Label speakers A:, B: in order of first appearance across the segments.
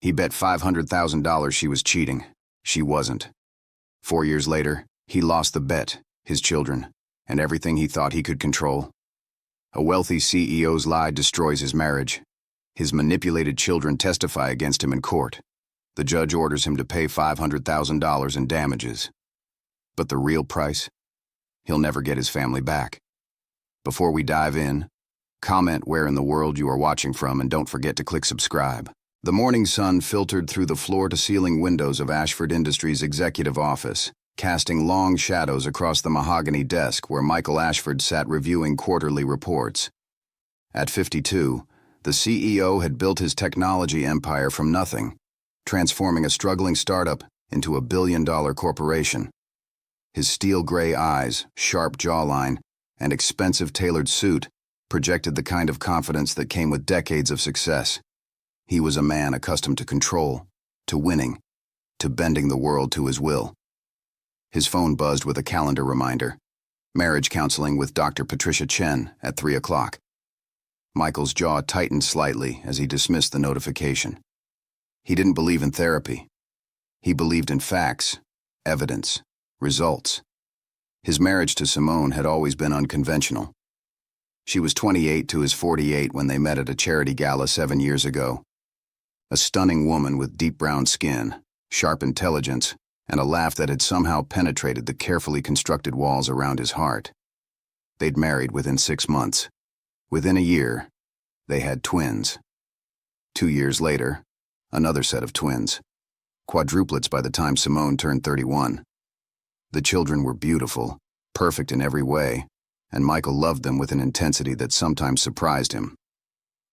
A: He bet $500,000 she was cheating. She wasn't. 4 years later, he lost the bet, his children, and everything he thought he could control. A wealthy CEO's lie destroys his marriage. His manipulated children testify against him in court. The judge orders him to pay $500,000 in damages. But the real price? He'll never get his family back. Before we dive in, comment where in the world you are watching from and don't forget to click subscribe. The morning sun filtered through the floor-to-ceiling windows of Ashford Industries' executive office, casting long shadows across the mahogany desk where Michael Ashford sat reviewing quarterly reports. At 52, the CEO had built his technology empire from nothing, transforming a struggling startup into a billion-dollar corporation. His steel-gray eyes, sharp jawline, and expensive tailored suit projected the kind of confidence that came with decades of success. He was a man accustomed to control, to winning, to bending the world to his will. His phone buzzed with a calendar reminder. Marriage counseling with Dr. Patricia Chen at 3 o'clock. Michael's jaw tightened slightly as he dismissed the notification. He didn't believe in therapy. He believed in facts, evidence, results. His marriage to Simone had always been unconventional. She was 28 to his 48 when they met at a charity gala 7 years ago. A stunning woman with deep brown skin, sharp intelligence, and a laugh that had somehow penetrated the carefully constructed walls around his heart. They'd married within 6 months. Within a year, they had twins. 2 years later, another set of twins. Quadruplets by the time Simone turned 31. The children were beautiful, perfect in every way, and Michael loved them with an intensity that sometimes surprised him.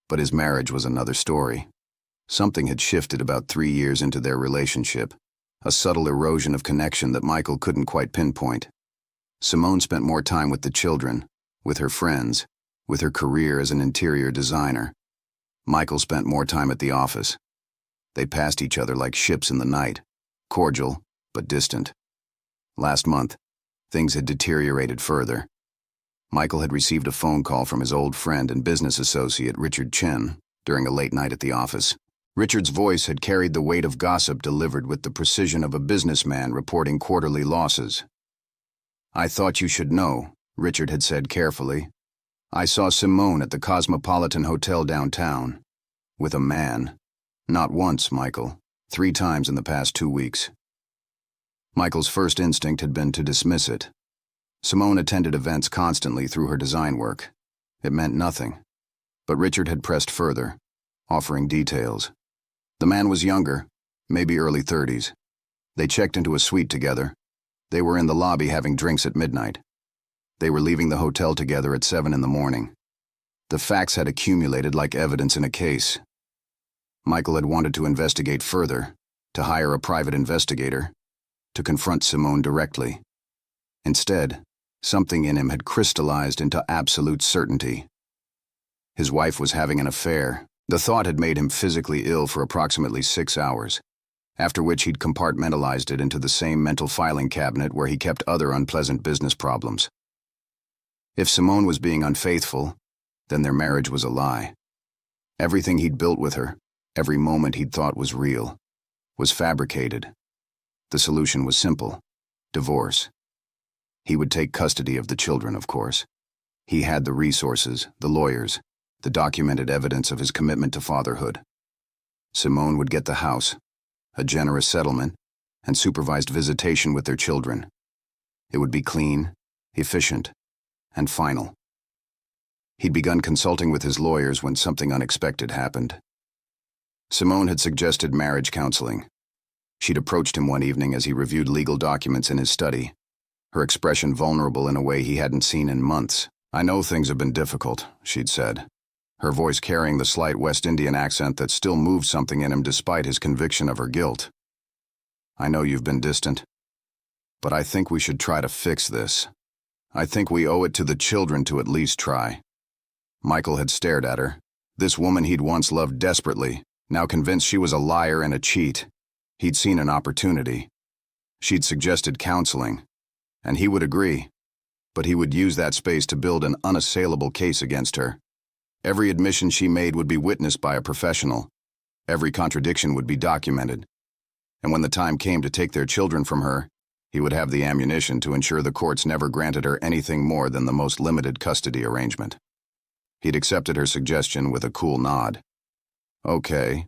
A: But his marriage was another story. Something had shifted about 3 years into their relationship, a subtle erosion of connection that Michael couldn't quite pinpoint. Simone spent more time with the children, with her friends, with her career as an interior designer. Michael spent more time at the office. They passed each other like ships in the night, cordial but distant. Last month, things had deteriorated further. Michael had received a phone call from his old friend and business associate Richard Chen during a late night at the office. Richard's voice had carried the weight of gossip delivered with the precision of a businessman reporting quarterly losses. "I thought you should know," Richard had said carefully. "I saw Simone at the Cosmopolitan Hotel downtown. With a man. Not once, Michael. 3 times in the past 2 weeks." Michael's first instinct had been to dismiss it. Simone attended events constantly through her design work. It meant nothing. But Richard had pressed further, offering details. The man was younger, maybe early 30s. They checked into a suite together. They were in the lobby having drinks at midnight. They were leaving the hotel together at 7 in the morning. The facts had accumulated like evidence in a case. Michael had wanted to investigate further, to hire a private investigator, to confront Simone directly. Instead, something in him had crystallized into absolute certainty. His wife was having an affair. The thought had made him physically ill for approximately 6 hours, after which he'd compartmentalized it into the same mental filing cabinet where he kept other unpleasant business problems. If Simone was being unfaithful, then their marriage was a lie. Everything he'd built with her, every moment he'd thought was real, was fabricated. The solution was simple: divorce. He would take custody of the children, of course. He had the resources, the lawyers, the documented evidence of his commitment to fatherhood. Simone would get the house, a generous settlement, and supervised visitation with their children. It would be clean, efficient, and final. He'd begun consulting with his lawyers when something unexpected happened. Simone had suggested marriage counseling. She'd approached him one evening as he reviewed legal documents in his study, her expression vulnerable in a way he hadn't seen in months. "I know things have been difficult," she'd said, her voice carrying the slight West Indian accent that still moved something in him despite his conviction of her guilt. "I know you've been distant, but I think we should try to fix this. I think we owe it to the children to at least try." Michael had stared at her. This woman he'd once loved desperately, now convinced she was a liar and a cheat. He'd seen an opportunity. She'd suggested counseling, and he would agree, but he would use that space to build an unassailable case against her. Every admission she made would be witnessed by a professional. Every contradiction would be documented. And when the time came to take their children from her, he would have the ammunition to ensure the courts never granted her anything more than the most limited custody arrangement. He'd accepted her suggestion with a cool nod. Okay,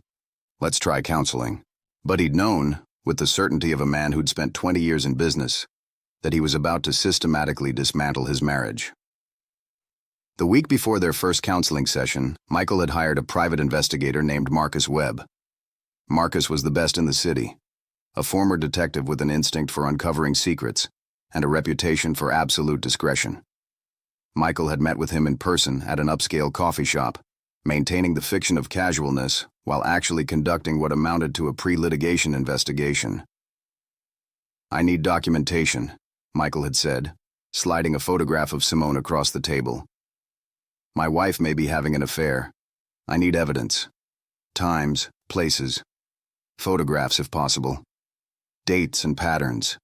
A: let's try counseling. But he'd known, with the certainty of a man who'd spent 20 years in business, that he was about to systematically dismantle his marriage. The week before their first counseling session, Michael had hired a private investigator named Marcus Webb. Marcus was the best in the city, a former detective with an instinct for uncovering secrets and a reputation for absolute discretion. Michael had met with him in person at an upscale coffee shop, maintaining the fiction of casualness while actually conducting what amounted to a pre-litigation investigation. "I need documentation," Michael had said, sliding a photograph of Simone across the table. "My wife may be having an affair. I need evidence. Times, places, photographs if possible, dates and patterns,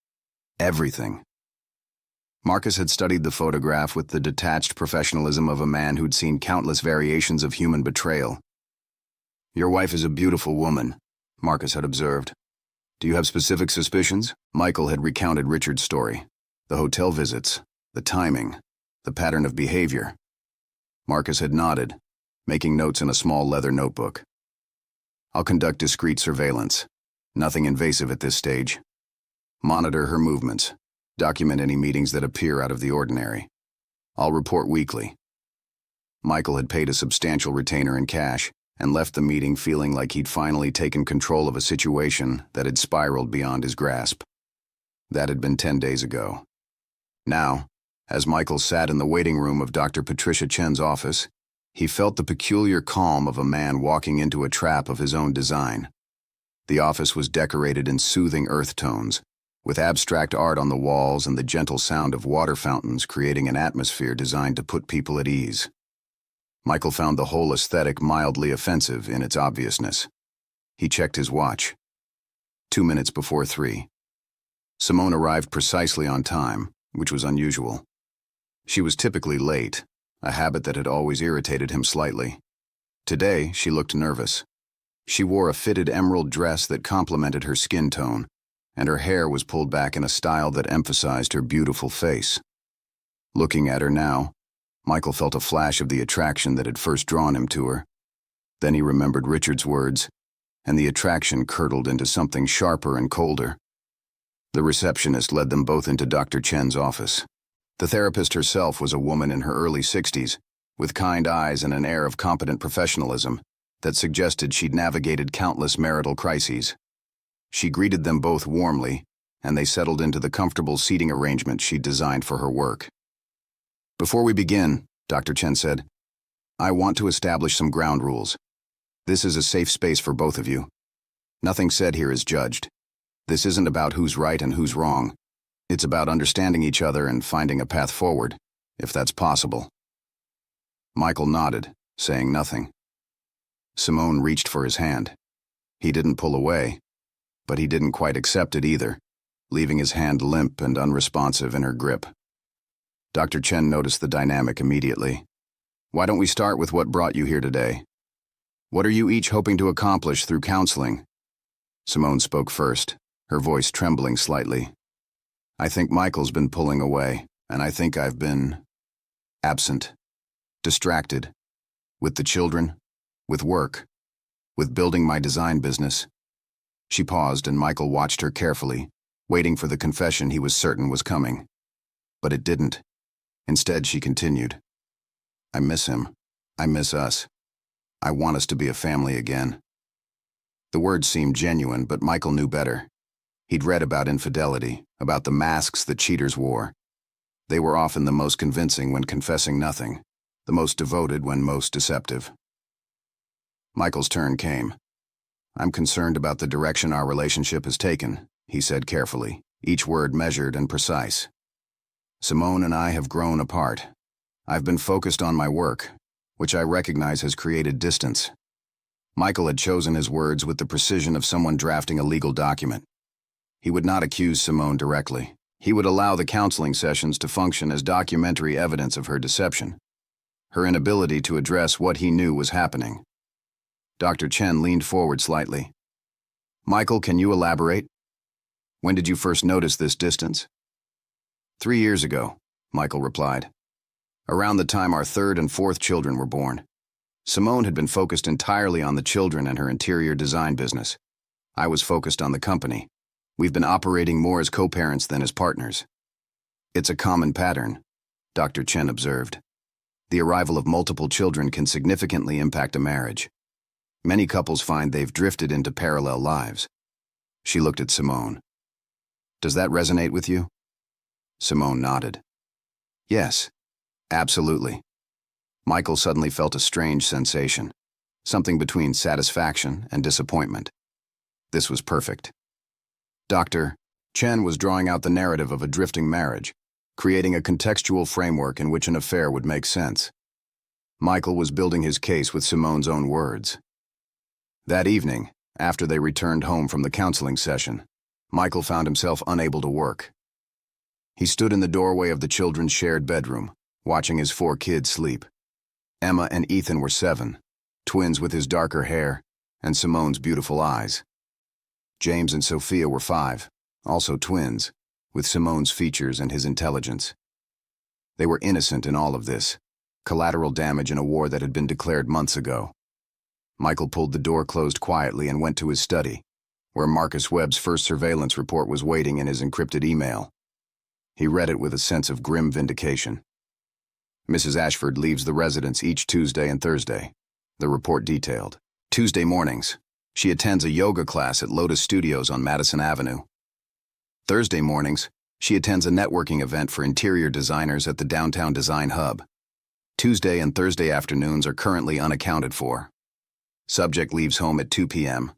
A: everything." Marcus had studied the photograph with the detached professionalism of a man who'd seen countless variations of human betrayal. "Your wife is a beautiful woman," Marcus had observed. "Do you have specific suspicions?" Michael had recounted Richard's story. The hotel visits, the timing, the pattern of behavior. Marcus had nodded, making notes in a small leather notebook. "I'll conduct discreet surveillance. Nothing invasive at this stage. Monitor her movements. Document any meetings that appear out of the ordinary. I'll report weekly." Michael had paid a substantial retainer in cash and left the meeting feeling like he'd finally taken control of a situation that had spiraled beyond his grasp. That had been 10 days ago. Now, as Michael sat in the waiting room of Dr. Patricia Chen's office, he felt the peculiar calm of a man walking into a trap of his own design. The office was decorated in soothing earth tones, with abstract art on the walls and the gentle sound of water fountains creating an atmosphere designed to put people at ease. Michael found the whole aesthetic mildly offensive in its obviousness. He checked his watch. 2 minutes before 3. Simone arrived precisely on time, which was unusual. She was typically late, a habit that had always irritated him slightly. Today, she looked nervous. She wore a fitted emerald dress that complemented her skin tone, and her hair was pulled back in a style that emphasized her beautiful face. Looking at her now, Michael felt a flash of the attraction that had first drawn him to her. Then he remembered Richard's words, and the attraction curdled into something sharper and colder. The receptionist led them both into Dr. Chen's office. The therapist herself was a woman in her early 60s, with kind eyes and an air of competent professionalism that suggested she'd navigated countless marital crises. She greeted them both warmly, and they settled into the comfortable seating arrangement she'd designed for her work. "Before we begin," Dr. Chen said, "I want to establish some ground rules. This is a safe space for both of you. Nothing said here is judged. This isn't about who's right and who's wrong. It's about understanding each other and finding a path forward, if that's possible." Michael nodded, saying nothing. Simone reached for his hand. He didn't pull away, but he didn't quite accept it either, leaving his hand limp and unresponsive in her grip. Dr. Chen noticed the dynamic immediately. "Why don't we start with what brought you here today? What are you each hoping to accomplish through counseling?" Simone spoke first, her voice trembling slightly. "I think Michael's been pulling away, and I think I've been absent, distracted, with the children, with work, with building my design business." She paused, and Michael watched her carefully, waiting for the confession he was certain was coming. But it didn't. Instead, she continued, "I miss him. I miss us. I want us to be a family again." The words seemed genuine, but Michael knew better. He'd read about infidelity, about the masks that cheaters wore. They were often the most convincing when confessing nothing, the most devoted when most deceptive. Michael's turn came. "I'm concerned about the direction our relationship has taken," he said carefully, each word measured and precise. "Simone and I have grown apart. I've been focused on my work, which I recognize has created distance." Michael had chosen his words with the precision of someone drafting a legal document. He would not accuse Simone directly. He would allow the counseling sessions to function as documentary evidence of her deception, her inability to address what he knew was happening. Dr. Chen leaned forward slightly. Michael, can you elaborate? When did you first notice this distance? 3 years ago, Michael replied. Around the time our third and fourth children were born. Simone had been focused entirely on the children and her interior design business. I was focused on the company. We've been operating more as co-parents than as partners. It's a common pattern, Dr. Chen observed. The arrival of multiple children can significantly impact a marriage. Many couples find they've drifted into parallel lives. She looked at Simone. Does that resonate with you? Simone nodded. Yes, absolutely. Michael suddenly felt a strange sensation, something between satisfaction and disappointment. This was perfect. Dr. Chen was drawing out the narrative of a drifting marriage, creating a contextual framework in which an affair would make sense. Michael was building his case with Simone's own words. That evening, after they returned home from the counseling session, Michael found himself unable to work. He stood in the doorway of the children's shared bedroom, watching his 4 kids sleep. Emma and Ethan were 7, twins with his darker hair and Simone's beautiful eyes. James and Sophia were 5, also twins, with Simone's features and his intelligence. They were innocent in all of this, collateral damage in a war that had been declared months ago. Michael pulled the door closed quietly and went to his study, where Marcus Webb's first surveillance report was waiting in his encrypted email. He read it with a sense of grim vindication. Mrs. Ashford leaves the residence each Tuesday and Thursday, the report detailed. Tuesday mornings, she attends a yoga class at Lotus Studios on Madison Avenue. Thursday mornings, she attends a networking event for interior designers at the Downtown Design Hub. Tuesday and Thursday afternoons are currently unaccounted for. Subject leaves home at 2 p.m.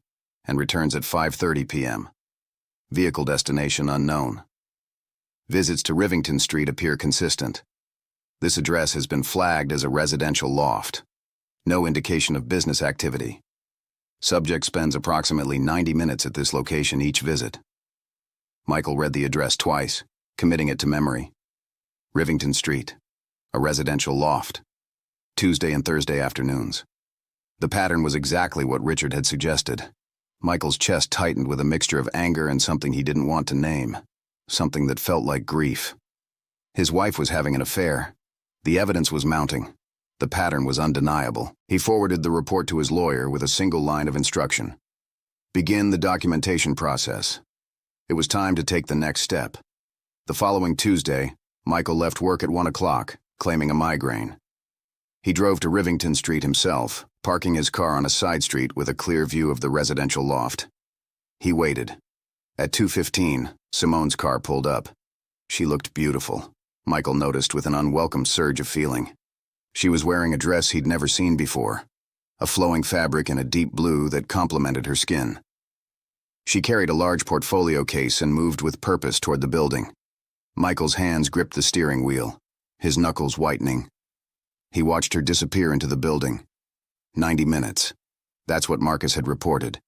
A: and returns at 5:30 p.m. Vehicle destination unknown. Visits to Rivington Street appear consistent. This address has been flagged as a residential loft. No indication of business activity. Subject spends approximately 90 minutes at this location each visit. Michael read the address twice, committing it to memory. Rivington Street, a residential loft. Tuesday and Thursday afternoons. The pattern was exactly what Richard had suggested. Michael's chest tightened with a mixture of anger and something he didn't want to name, something that felt like grief. His wife was having an affair. The evidence was mounting. The pattern was undeniable. He forwarded the report to his lawyer with a single line of instruction. Begin the documentation process. It was time to take the next step. The following Tuesday, Michael left work at 1 o'clock, claiming a migraine. He drove to Rivington Street himself, parking his car on a side street with a clear view of the residential loft. He waited. At 2:15, Simone's car pulled up. She looked beautiful, Michael noticed with an unwelcome surge of feeling. She was wearing a dress he'd never seen before, a flowing fabric in a deep blue that complemented her skin. She carried a large portfolio case and moved with purpose toward the building. Michael's hands gripped the steering wheel, his knuckles whitening. He watched her disappear into the building. 90 minutes. That's what Marcus had reported.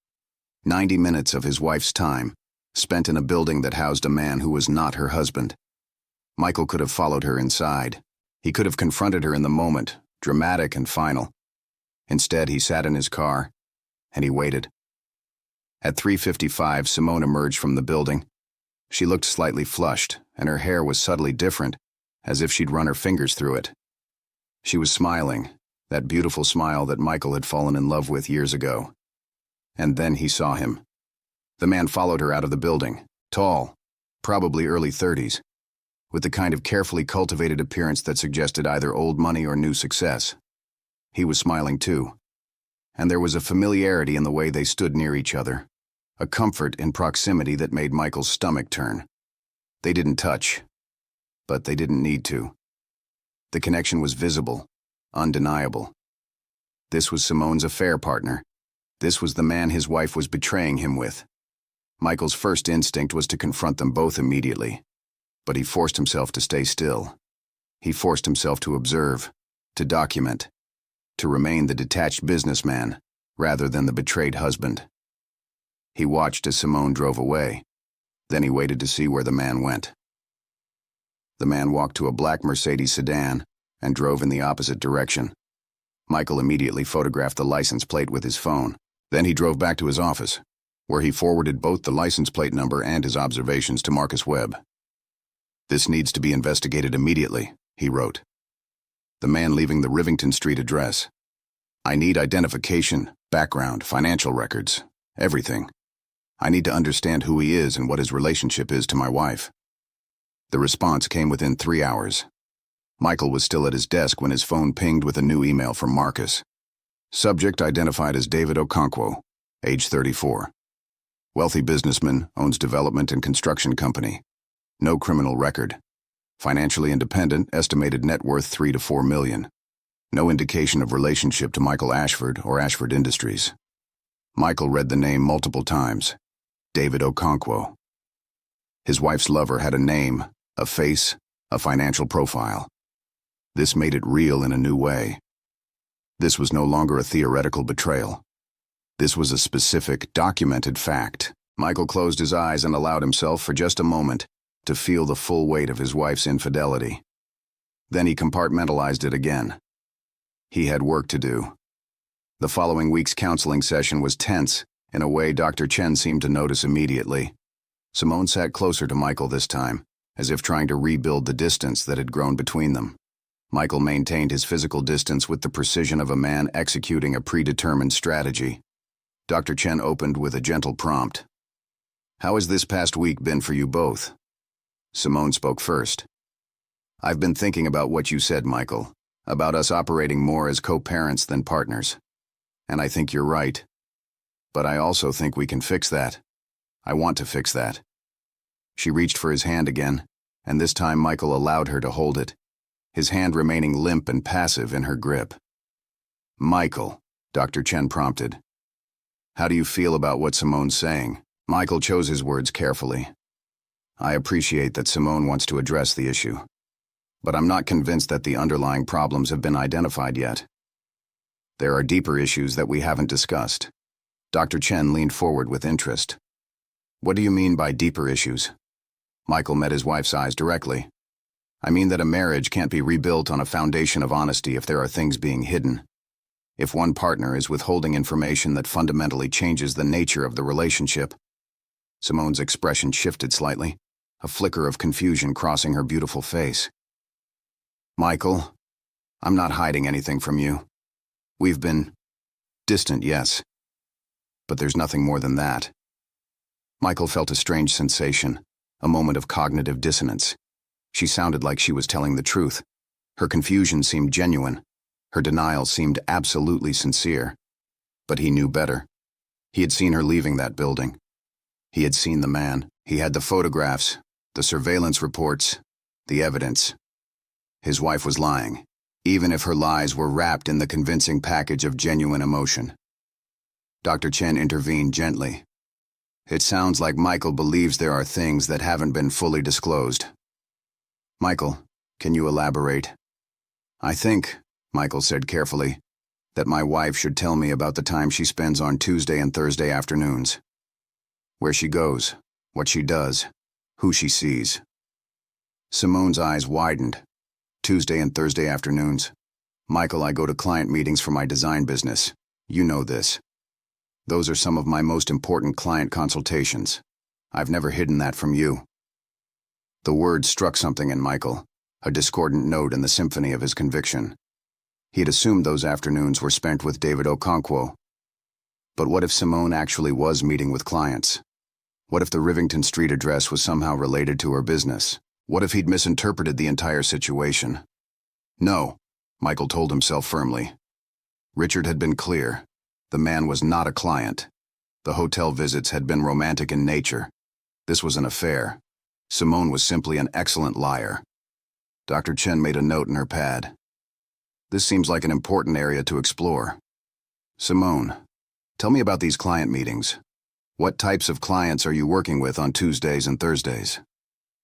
A: 90 minutes of his wife's time, spent in a building that housed a man who was not her husband. Michael could have followed her inside. He could have confronted her in the moment, dramatic and final. Instead, he sat in his car, and he waited. At 3:55, Simone emerged from the building. She looked slightly flushed, and her hair was subtly different, as if she'd run her fingers through it. She was smiling, that beautiful smile that Michael had fallen in love with years ago. And then he saw him. The man followed her out of the building, tall, probably early 30s, with the kind of carefully cultivated appearance that suggested either old money or new success. He was smiling too, and there was a familiarity in the way they stood near each other, a comfort in proximity that made Michael's stomach turn. They didn't touch, but they didn't need to. The connection was visible, undeniable. This was Simone's affair partner. This was the man his wife was betraying him with. Michael's first instinct was to confront them both immediately, but he forced himself to stay still. He forced himself to observe, to document, to remain the detached businessman rather than the betrayed husband. He watched as Simone drove away. Then he waited to see where the man went. The man walked to a black Mercedes sedan and drove in the opposite direction. Michael immediately photographed the license plate with his phone. Then he drove back to his office, where he forwarded both the license plate number and his observations to Marcus Webb. "This needs to be investigated immediately," he wrote. "The man leaving the Rivington Street address. I need identification, background, financial records, everything. I need to understand who he is and what his relationship is to my wife." The response came within 3 hours. Michael was still at his desk when his phone pinged with a new email from Marcus. Subject identified as David Okonkwo, age 34. Wealthy businessman, owns development and construction company. No criminal record. Financially independent, estimated net worth 3 to 4 million. No indication of relationship to Michael Ashford or Ashford Industries. Michael read the name multiple times. David Okonkwo. His wife's lover had a name, a face, a financial profile. This made it real in a new way. This was no longer a theoretical betrayal. This was a specific, documented fact. Michael closed his eyes and allowed himself for just a moment to feel the full weight of his wife's infidelity. Then he compartmentalized it again. He had work to do. The following week's counseling session was tense, in a way Dr. Chen seemed to notice immediately. Simone sat closer to Michael this time, as if trying to rebuild the distance that had grown between them. Michael maintained his physical distance with the precision of a man executing a predetermined strategy. Dr. Chen opened with a gentle prompt. "How has this past week been for you both?" Simone spoke first. "I've been thinking about what you said, Michael, about us operating more as co-parents than partners. And I think you're right. But I also think we can fix that. I want to fix that." She reached for his hand again, and this time Michael allowed her to hold it, his hand remaining limp and passive in her grip. "Michael," Dr. Chen prompted. "How do you feel about what Simone's saying?" Michael chose his words carefully. "I appreciate that Simone wants to address the issue, but I'm not convinced that the underlying problems have been identified yet. There are deeper issues that we haven't discussed." Dr. Chen leaned forward with interest. "What do you mean by deeper issues?" Michael met his wife's eyes directly. "I mean that a marriage can't be rebuilt on a foundation of honesty if there are things being hidden. If one partner is withholding information that fundamentally changes the nature of the relationship." Simone's expression shifted slightly, a flicker of confusion crossing her beautiful face. "Michael, I'm not hiding anything from you. We've been distant, yes. But there's nothing more than that." Michael felt a strange sensation, a moment of cognitive dissonance. She sounded like she was telling the truth. Her confusion seemed genuine. Her denial seemed absolutely sincere. But he knew better. He had seen her leaving that building. He had seen the man. He had the photographs, the surveillance reports, the evidence. His wife was lying, even if her lies were wrapped in the convincing package of genuine emotion. Dr. Chen intervened gently. "It sounds like Michael believes there are things that haven't been fully disclosed." "Michael, can you elaborate?" "I think," Michael said carefully, "that my wife should tell me about the time she spends on Tuesday and Thursday afternoons. Where she goes, what she does, who she sees." Simone's eyes widened. "Tuesday and Thursday afternoons. Michael, I go to client meetings for my design business. You know this. Those are some of my most important client consultations. I've never hidden that from you." The word struck something in Michael, a discordant note in the symphony of his conviction. He had assumed those afternoons were spent with David Okonkwo. But what if Simone actually was meeting with clients? What if the Rivington Street address was somehow related to her business? What if he'd misinterpreted the entire situation? No, Michael told himself firmly. Richard had been clear. The man was not a client. The hotel visits had been romantic in nature. This was an affair. Simone was simply an excellent liar. Dr. Chen made a note in her pad. "This seems like an important area to explore. Simone, tell me about these client meetings. What types of clients are you working with on Tuesdays and Thursdays?"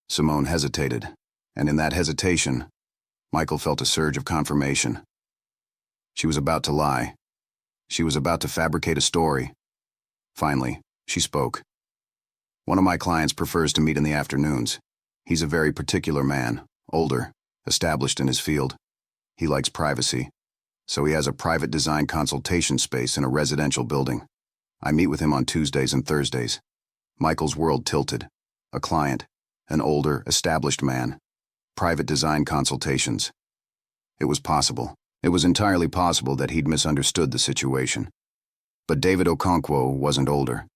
A: Simone hesitated, and in that hesitation, Michael felt a surge of confirmation. She was about to lie. She was about to fabricate a story. Finally, she spoke. "One of my clients prefers to meet in the afternoons. He's a very particular man, older, established in his field. He likes privacy. so he has a private design consultation space in a residential building. I meet with him on Tuesdays and Thursdays. Michael's world tilted. A client, an older, established man. Private design consultations. It was possible. It was entirely possible that he'd misunderstood the situation. But David Okonkwo wasn't older.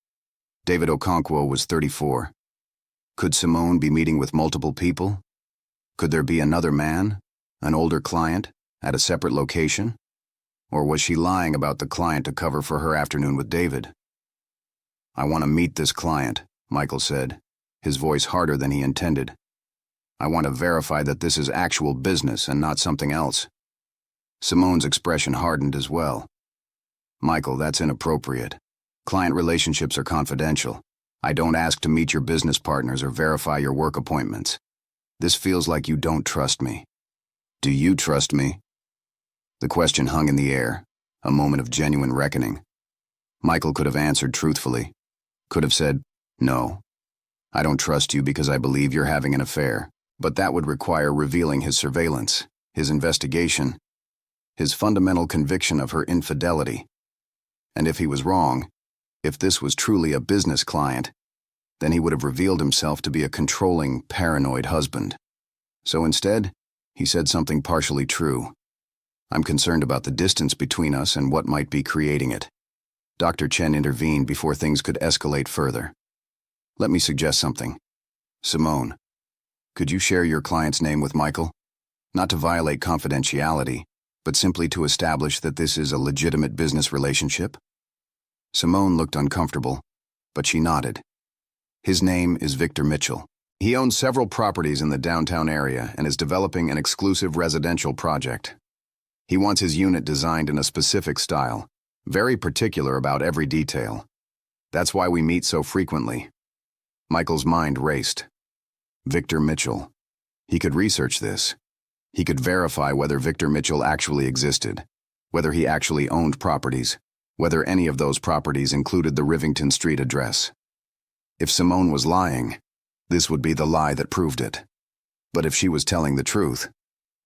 A: David Okonkwo was 34. Could Simone be meeting with multiple people? Could there be another man, an older client, at a separate location? Or was she lying about the client to cover for her afternoon with David? I want to meet this client, Michael said, his voice harder than he intended. I want to verify that this is actual business and not something else. Simone's expression hardened as well. Michael, that's inappropriate. Client relationships are confidential. I don't ask to meet your business partners or verify your work appointments. This feels like you don't trust me. Do you trust me? The question hung in the air, a moment of genuine reckoning. Michael could have answered truthfully. Could have said, no. I don't trust you because I believe you're having an affair, but that would require revealing his surveillance, his investigation, his fundamental conviction of her infidelity. And if he was wrong, if this was truly a business client, then he would have revealed himself to be a controlling, paranoid husband. So instead, he said something partially true. I'm concerned about the distance between us and what might be creating it. Dr. Chen intervened before things could escalate further. Let me suggest something. Simone, could you share your client's name with Michael? Not to violate confidentiality, but simply to establish that this is a legitimate business relationship? Simone looked uncomfortable, but she nodded. His name is Victor Mitchell. He owns several properties in the downtown area and is developing an exclusive residential project. He wants his unit designed in a specific style, very particular about every detail. That's why we meet so frequently. Michael's mind raced. Victor Mitchell. He could research this. He could verify whether Victor Mitchell actually existed, whether he actually owned properties, whether any of those properties included the Rivington Street address. If Simone was lying, this would be the lie that proved it. But if she was telling the truth,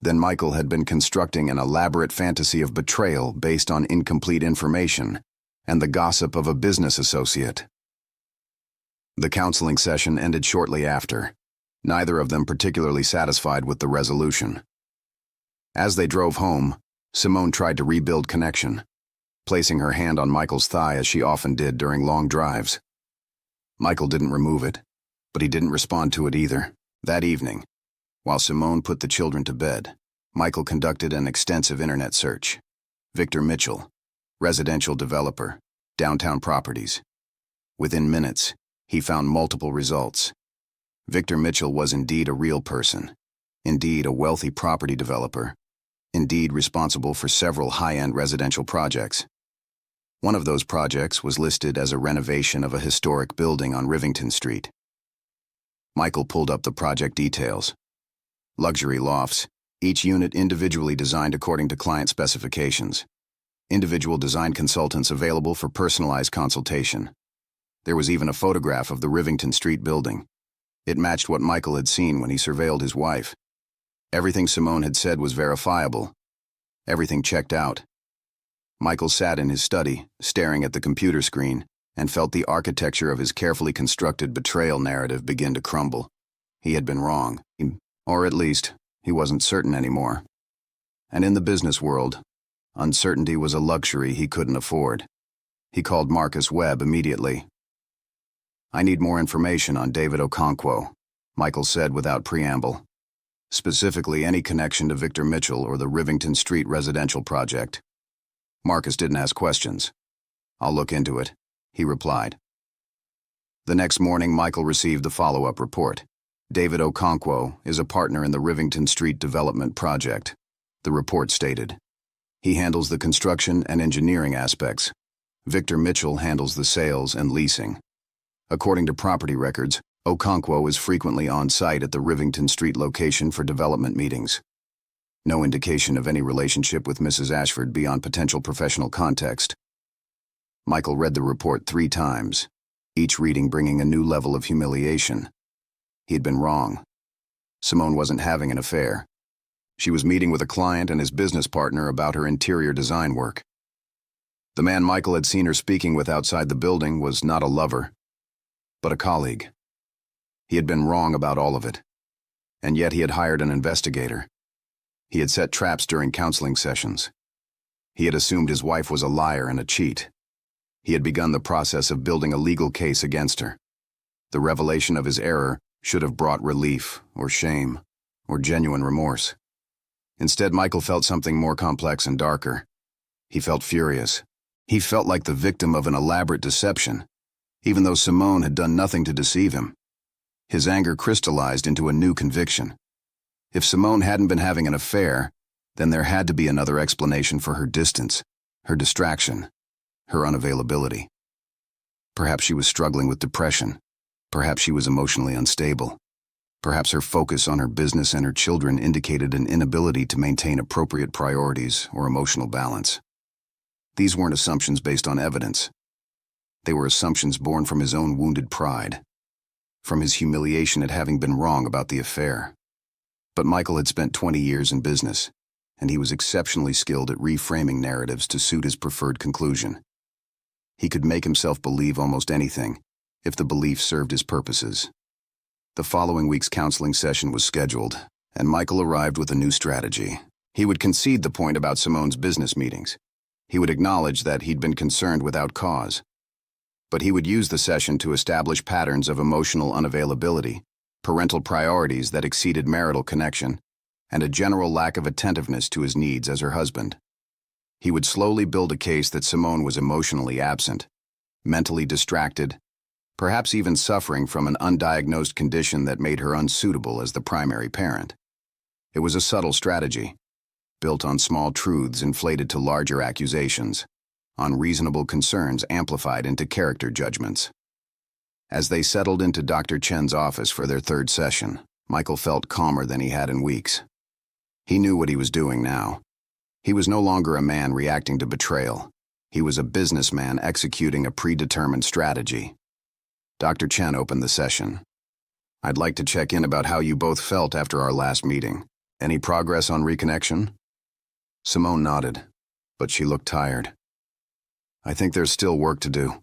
A: then Michael had been constructing an elaborate fantasy of betrayal based on incomplete information and the gossip of a business associate. The counseling session ended shortly after, neither of them particularly satisfied with the resolution. As they drove home, Simone tried to rebuild connection, placing her hand on Michael's thigh as she often did during long drives. Michael didn't remove it, but he didn't respond to it either. That evening, while Simone put the children to bed, Michael conducted an extensive internet search. Victor Mitchell, residential developer, downtown properties. Within minutes, he found multiple results. Victor Mitchell was indeed a real person, indeed a wealthy property developer, indeed responsible for several high-end residential projects. One of those projects was listed as a renovation of a historic building on Rivington Street. Michael pulled up the project details. Luxury lofts, each unit individually designed according to client specifications. Individual design consultants available for personalized consultation. There was even a photograph of the Rivington Street building. It matched what Michael had seen when he surveilled his wife. Everything Simone had said was verifiable. Everything checked out. Michael sat in his study, staring at the computer screen, and felt the architecture of his carefully constructed betrayal narrative begin to crumble. He had been wrong, or at least, he wasn't certain anymore. And in the business world, uncertainty was a luxury he couldn't afford. He called Marcus Webb immediately. I need more information on David Okonkwo, Michael said without preamble. Specifically, any connection to Victor Mitchell or the Rivington Street residential project. Marcus didn't ask questions. I'll look into it, he replied. The next morning, Michael received the follow-up report. David Okonkwo is a partner in the Rivington Street development project, the report stated. He handles the construction and engineering aspects. Victor Mitchell handles the sales and leasing. According to property records, Okonkwo is frequently on site at the Rivington Street location for development meetings. No indication of any relationship with Mrs. Ashford beyond potential professional context. Michael read the report 3 times, each reading bringing a new level of humiliation. He had been wrong. Simone wasn't having an affair. She was meeting with a client and his business partner about her interior design work. The man Michael had seen her speaking with outside the building was not a lover, but a colleague. He had been wrong about all of it, and yet he had hired an investigator. He had set traps during counseling sessions. He had assumed his wife was a liar and a cheat. He had begun the process of building a legal case against her. The revelation of his error should have brought relief, or shame, or genuine remorse. Instead, Michael felt something more complex and darker. He felt furious. He felt like the victim of an elaborate deception, even though Simone had done nothing to deceive him. His anger crystallized into a new conviction. If Simone hadn't been having an affair, then there had to be another explanation for her distance, her distraction, her unavailability. Perhaps she was struggling with depression. Perhaps she was emotionally unstable. Perhaps her focus on her business and her children indicated an inability to maintain appropriate priorities or emotional balance. These weren't assumptions based on evidence. They were assumptions born from his own wounded pride, from his humiliation at having been wrong about the affair. But Michael had spent 20 years in business, and he was exceptionally skilled at reframing narratives to suit his preferred conclusion. He could make himself believe almost anything, if the belief served his purposes. The following week's counseling session was scheduled, and Michael arrived with a new strategy. He would concede the point about Simone's business meetings. He would acknowledge that he'd been concerned without cause. But he would use the session to establish patterns of emotional unavailability, parental priorities that exceeded marital connection, and a general lack of attentiveness to his needs as her husband. He would slowly build a case that Simone was emotionally absent, mentally distracted, perhaps even suffering from an undiagnosed condition that made her unsuitable as the primary parent. It was a subtle strategy, built on small truths inflated to larger accusations, on reasonable concerns amplified into character judgments. As they settled into Dr. Chen's office for their third session, Michael felt calmer than he had in weeks. He knew what he was doing now. He was no longer a man reacting to betrayal. He was a businessman executing a predetermined strategy. Dr. Chen opened the session. "I'd like to check in about how you both felt after our last meeting. Any progress on reconnection?" Simone nodded, but she looked tired. "I think there's still work to do.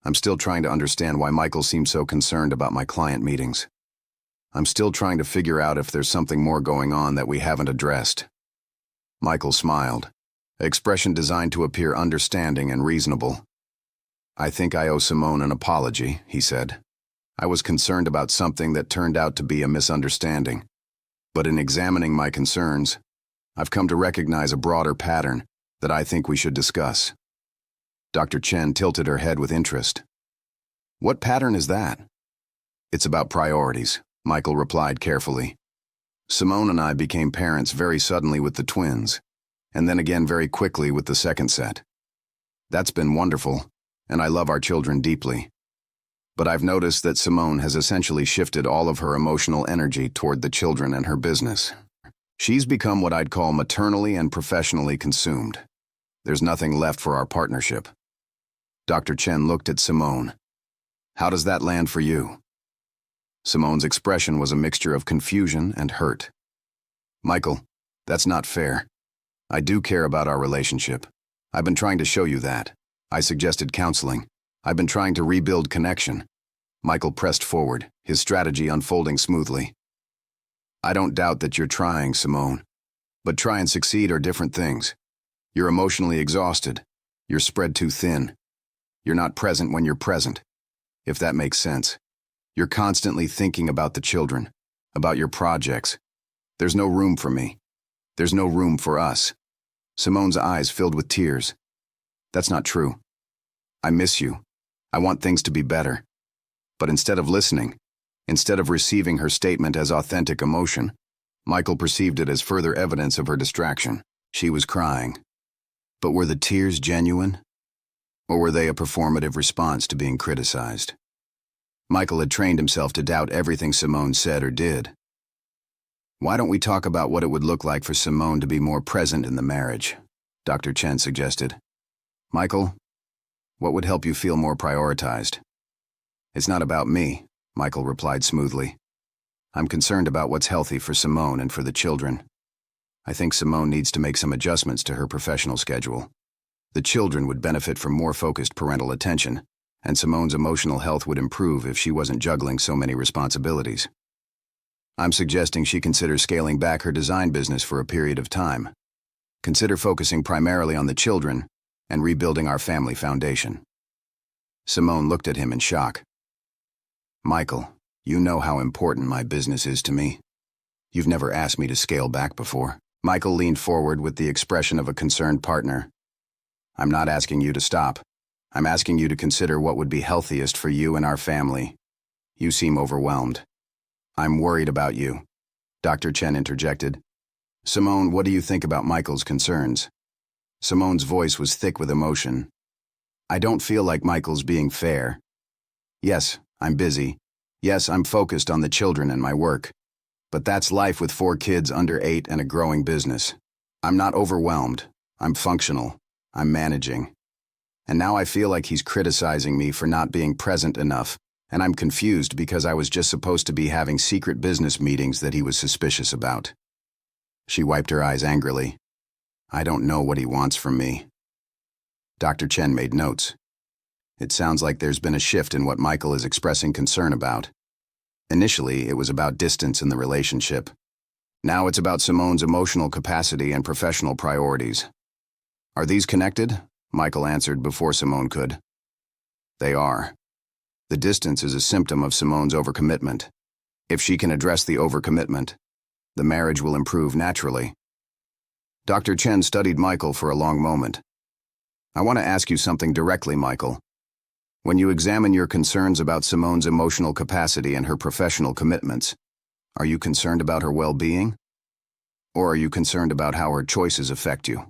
A: I'm still trying to understand why Michael seems so concerned about my client meetings. I'm still trying to figure out if there's something more going on that we haven't addressed." Michael smiled, an expression designed to appear understanding and reasonable. "I think I owe Simone an apology," he said. "I was concerned about something that turned out to be a misunderstanding. But in examining my concerns, I've come to recognize a broader pattern that I think we should discuss." Dr. Chen tilted her head with interest. "What pattern is that?" "It's about priorities," Michael replied carefully. "Simone and I became parents very suddenly with the twins, and then again very quickly with the second set. That's been wonderful, and I love our children deeply. But I've noticed that Simone has essentially shifted all of her emotional energy toward the children and her business. She's become what I'd call maternally and professionally consumed. There's nothing left for our partnership." Dr. Chen looked at Simone. "How does that land for you?" Simone's expression was a mixture of confusion and hurt. "Michael, that's not fair. I do care about our relationship. I've been trying to show you that. I suggested counseling. I've been trying to rebuild connection." Michael pressed forward, his strategy unfolding smoothly. "I don't doubt that you're trying, Simone. But try and succeed are different things. You're emotionally exhausted. You're spread too thin. You're not present when you're present, if that makes sense. You're constantly thinking about the children, about your projects. There's no room for me. There's no room for us." Simone's eyes filled with tears. "That's not true. I miss you. I want things to be better." But instead of listening, instead of receiving her statement as authentic emotion, Michael perceived it as further evidence of her distraction. She was crying. But were the tears genuine? Or were they a performative response to being criticized? Michael had trained himself to doubt everything Simone said or did. "Why don't we talk about what it would look like for Simone to be more present in the marriage?" Dr. Chen suggested. "Michael, what would help you feel more prioritized?" "It's not about me," Michael replied smoothly. "I'm concerned about what's healthy for Simone and for the children." I think Simone needs to make some adjustments to her professional schedule. The children would benefit from more focused parental attention, and Simone's emotional health would improve if she wasn't juggling so many responsibilities. I'm suggesting she consider scaling back her design business for a period of time. Consider focusing primarily on the children and rebuilding our family foundation. Simone looked at him in shock. Michael, you know how important my business is to me. You've never asked me to scale back before. Michael leaned forward with the expression of a concerned partner. I'm not asking you to stop. I'm asking you to consider what would be healthiest for you and our family. You seem overwhelmed. I'm worried about you. Dr. Chen interjected. Simone, what do you think about Michael's concerns? Simone's voice was thick with emotion. I don't feel like Michael's being fair. Yes, I'm busy. Yes, I'm focused on the children and my work. But that's life with 4 kids under 8 and a growing business. I'm not overwhelmed. I'm functional. I'm managing. And now I feel like he's criticizing me for not being present enough, and I'm confused because I was just supposed to be having secret business meetings that he was suspicious about. She wiped her eyes angrily. I don't know what he wants from me. Dr. Chen made notes. It sounds like there's been a shift in what Michael is expressing concern about. Initially, it was about distance in the relationship. Now it's about Simone's emotional capacity and professional priorities. Are these connected? Michael answered before Simone could. They are. The distance is a symptom of Simone's overcommitment. If she can address the overcommitment, the marriage will improve naturally. Dr. Chen studied Michael for a long moment. I want to ask you something directly, Michael. When you examine your concerns about Simone's emotional capacity and her professional commitments, are you concerned about her well-being? Or are you concerned about how her choices affect you?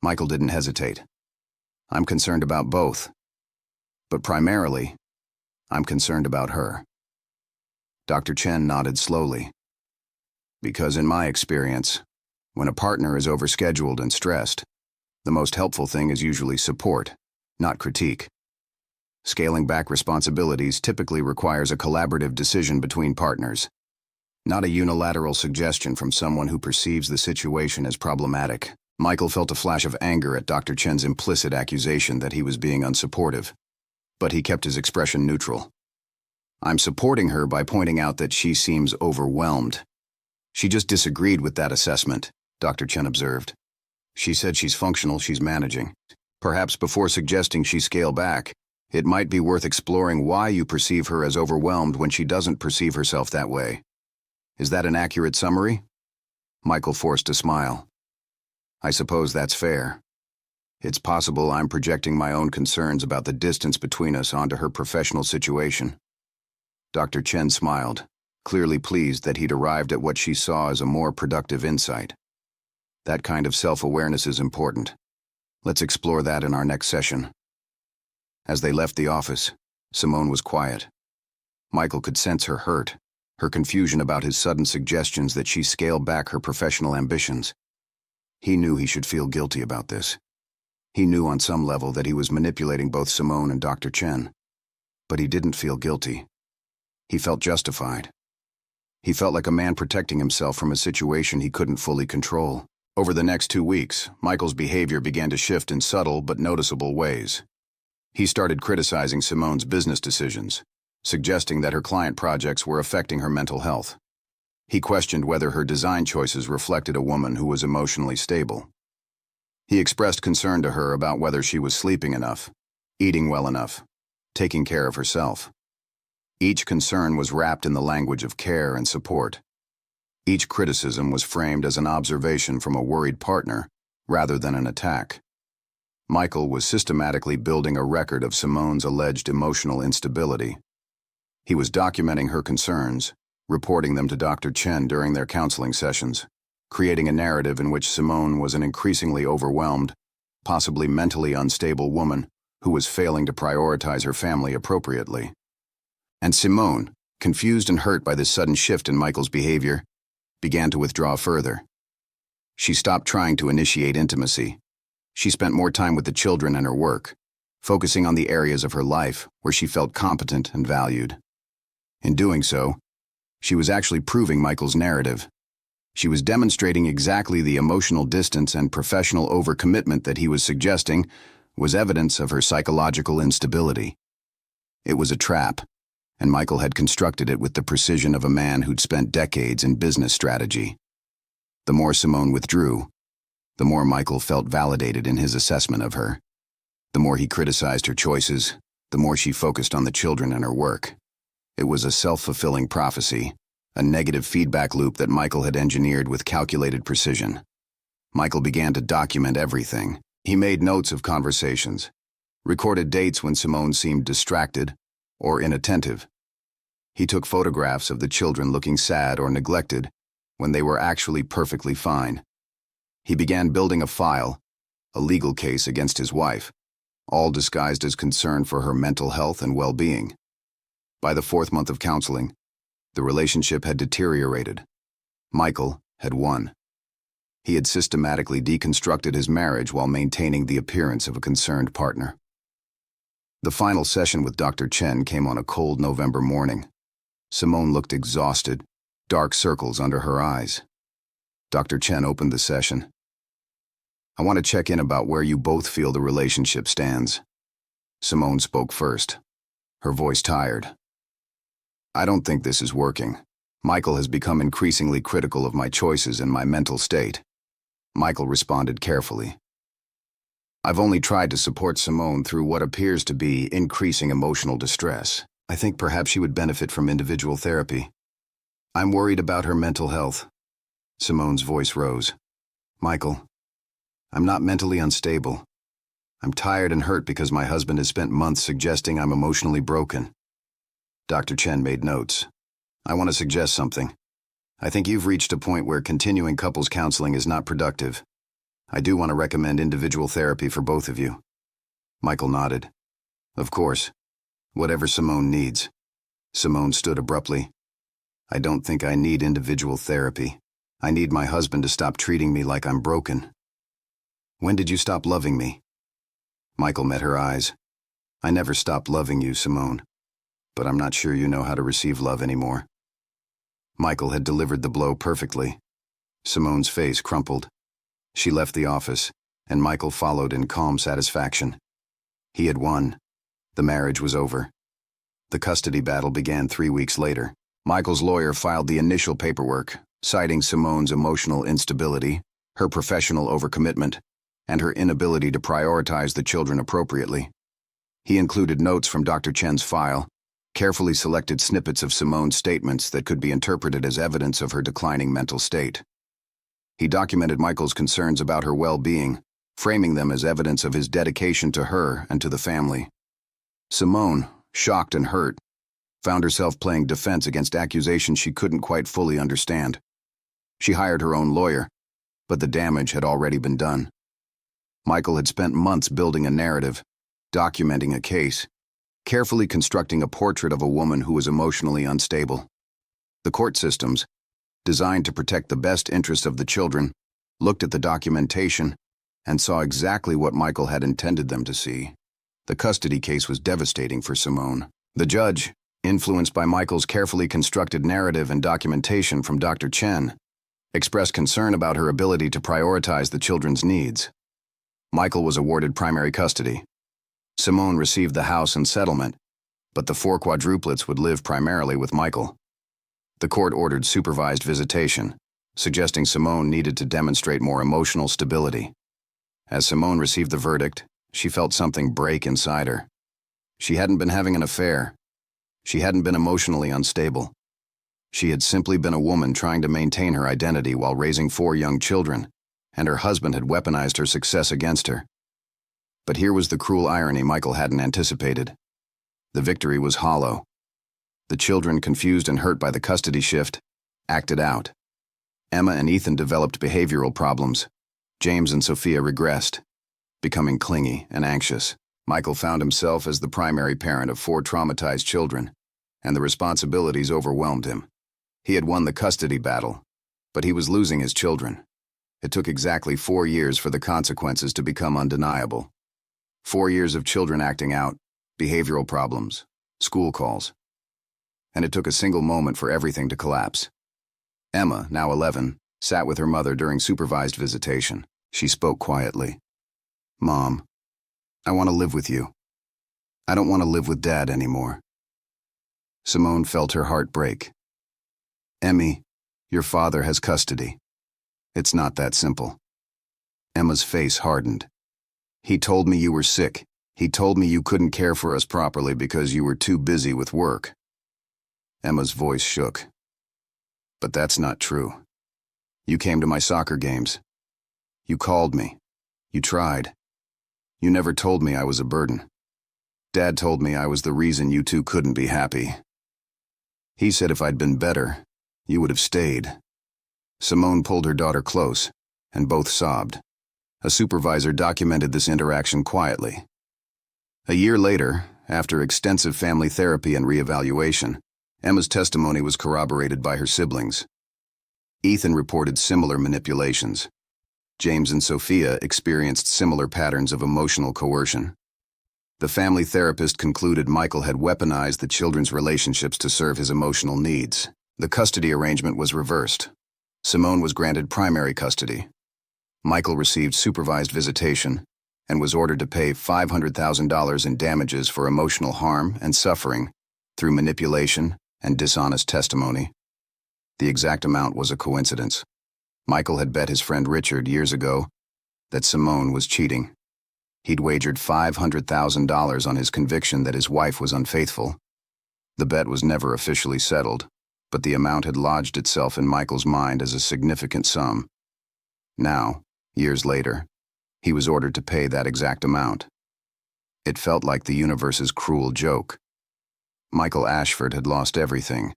A: Michael didn't hesitate. I'm concerned about both. But primarily, I'm concerned about her. Dr. Chen nodded slowly. Because in my experience, when a partner is overscheduled and stressed, the most helpful thing is usually support, not critique. Scaling back responsibilities typically requires a collaborative decision between partners, not a unilateral suggestion from someone who perceives the situation as problematic. Michael felt a flash of anger at Dr. Chen's implicit accusation that he was being unsupportive, but he kept his expression neutral. I'm supporting her by pointing out that she seems overwhelmed. She just disagreed with that assessment, Dr. Chen observed. She said she's functional, she's managing. Perhaps before suggesting she scale back, it might be worth exploring why you perceive her as overwhelmed when she doesn't perceive herself that way. Is that an accurate summary? Michael forced a smile. I suppose that's fair. It's possible I'm projecting my own concerns about the distance between us onto her professional situation. Dr. Chen smiled, clearly pleased that he'd arrived at what she saw as a more productive insight. That kind of self-awareness is important. Let's explore that in our next session. As they left the office, Simone was quiet. Michael could sense her hurt, her confusion about his sudden suggestions that she scale back her professional ambitions. He knew he should feel guilty about this. He knew on some level that he was manipulating both Simone and Dr. Chen. But he didn't feel guilty. He felt justified. He felt like a man protecting himself from a situation he couldn't fully control. Over the next 2 weeks, Michael's behavior began to shift in subtle but noticeable ways. He started criticizing Simone's business decisions, suggesting that her client projects were affecting her mental health. He questioned whether her design choices reflected a woman who was emotionally stable. He expressed concern to her about whether she was sleeping enough, eating well enough, taking care of herself. Each concern was wrapped in the language of care and support. Each criticism was framed as an observation from a worried partner rather than an attack. Michael was systematically building a record of Simone's alleged emotional instability. He was documenting her concerns, reporting them to Dr. Chen during their counseling sessions, creating a narrative in which Simone was an increasingly overwhelmed, possibly mentally unstable woman who was failing to prioritize her family appropriately. And Simone, confused and hurt by this sudden shift in Michael's behavior, began to withdraw further. She stopped trying to initiate intimacy. She spent more time with the children and her work, focusing on the areas of her life where she felt competent and valued. In doing so, she was actually proving Michael's narrative. She was demonstrating exactly the emotional distance and professional overcommitment that he was suggesting was evidence of her psychological instability. It was a trap, and Michael had constructed it with the precision of a man who'd spent decades in business strategy. The more Simone withdrew, the more Michael felt validated in his assessment of her. The more he criticized her choices, the more she focused on the children and her work. It was a self-fulfilling prophecy, a negative feedback loop that Michael had engineered with calculated precision. Michael began to document everything. He made notes of conversations, recorded dates when Simone seemed distracted or inattentive. He took photographs of the children looking sad or neglected when they were actually perfectly fine. He began building a file, a legal case against his wife, all disguised as concern for her mental health and well-being. By the 4th month of counseling, the relationship had deteriorated. Michael had won. He had systematically deconstructed his marriage while maintaining the appearance of a concerned partner. The final session with Dr. Chen came on a cold November morning. Simone looked exhausted, dark circles under her eyes. Dr. Chen opened the session. "I want to check in about where you both feel the relationship stands." Simone spoke first, her voice tired. "I don't think this is working. Michael has become increasingly critical of my choices and my mental state." Michael responded carefully. "I've only tried to support Simone through what appears to be increasing emotional distress. I think perhaps she would benefit from individual therapy. I'm worried about her mental health." Simone's voice rose. "Michael, I'm not mentally unstable. I'm tired and hurt because my husband has spent months suggesting I'm emotionally broken." Dr. Chen made notes. "I want to suggest something. I think you've reached a point where continuing couples counseling is not productive. I do want to recommend individual therapy for both of you." Michael nodded. "Of course. Whatever Simone needs." Simone stood abruptly. "I don't think I need individual therapy. I need my husband to stop treating me like I'm broken." "When did you stop loving me?" Michael met her eyes. "I never stopped loving you, Simone. But I'm not sure you know how to receive love anymore." Michael had delivered the blow perfectly. Simone's face crumpled. She left the office, and Michael followed in calm satisfaction. He had won. The marriage was over. The custody battle began 3 weeks later. Michael's lawyer filed the initial paperwork, citing Simone's emotional instability, her professional overcommitment, and her inability to prioritize the children appropriately. He included notes from Dr. Chen's file, carefully selected snippets of Simone's statements that could be interpreted as evidence of her declining mental state. He documented Michael's concerns about her well-being, framing them as evidence of his dedication to her and to the family. Simone, shocked and hurt, found herself playing defense against accusations she couldn't quite fully understand. She hired her own lawyer, but the damage had already been done. Michael had spent months building a narrative, documenting a case, carefully constructing a portrait of a woman who was emotionally unstable. The court systems, designed to protect the best interest of the children, looked at the documentation and saw exactly what Michael had intended them to see. The custody case was devastating for Simone. The judge, influenced by Michael's carefully constructed narrative and documentation from Dr. Chen, expressed concern about her ability to prioritize the children's needs. Michael was awarded primary custody. Simone received the house and settlement, but the 4 quadruplets would live primarily with Michael. The court ordered supervised visitation, suggesting Simone needed to demonstrate more emotional stability. As Simone received the verdict, she felt something break inside her. She hadn't been having an affair. She hadn't been emotionally unstable. She had simply been a woman trying to maintain her identity while raising 4 young children, and her husband had weaponized her success against her. But here was the cruel irony Michael hadn't anticipated. The victory was hollow. The children, confused and hurt by the custody shift, acted out. Emma and Ethan developed behavioral problems. James and Sophia regressed, becoming clingy and anxious. Michael found himself as the primary parent of 4 traumatized children, and the responsibilities overwhelmed him. He had won the custody battle, but he was losing his children. It took exactly 4 years for the consequences to become undeniable. 4 years of children acting out, behavioral problems, school calls. And it took a single moment for everything to collapse. Emma, now 11, sat with her mother during supervised visitation. She spoke quietly. "Mom, I want to live with you. I don't want to live with Dad anymore." Simone felt her heart break. "Emmy, your father has custody. It's not that simple." Emma's face hardened. "He told me you were sick. He told me you couldn't care for us properly because you were too busy with work." Emma's voice shook. "But that's not true. You came to my soccer games. You called me. You tried. You never told me I was a burden. Dad told me I was the reason you two couldn't be happy. He said if I'd been better, you would have stayed." Simone pulled her daughter close, and both sobbed. A supervisor documented this interaction quietly. A year later, after extensive family therapy and reevaluation, Emma's testimony was corroborated by her siblings. Ethan reported similar manipulations. James and Sophia experienced similar patterns of emotional coercion. The family therapist concluded Michael had weaponized the children's relationships to serve his emotional needs. The custody arrangement was reversed. Simone was granted primary custody. Michael received supervised visitation and was ordered to pay $500,000 in damages for emotional harm and suffering through manipulation and dishonest testimony. The exact amount was a coincidence. Michael had bet his friend Richard years ago that Simone was cheating. He'd wagered $500,000 on his conviction that his wife was unfaithful. The bet was never officially settled, but the amount had lodged itself in Michael's mind as a significant sum. Now, years later, he was ordered to pay that exact amount. It felt like the universe's cruel joke. Michael Ashford had lost everything.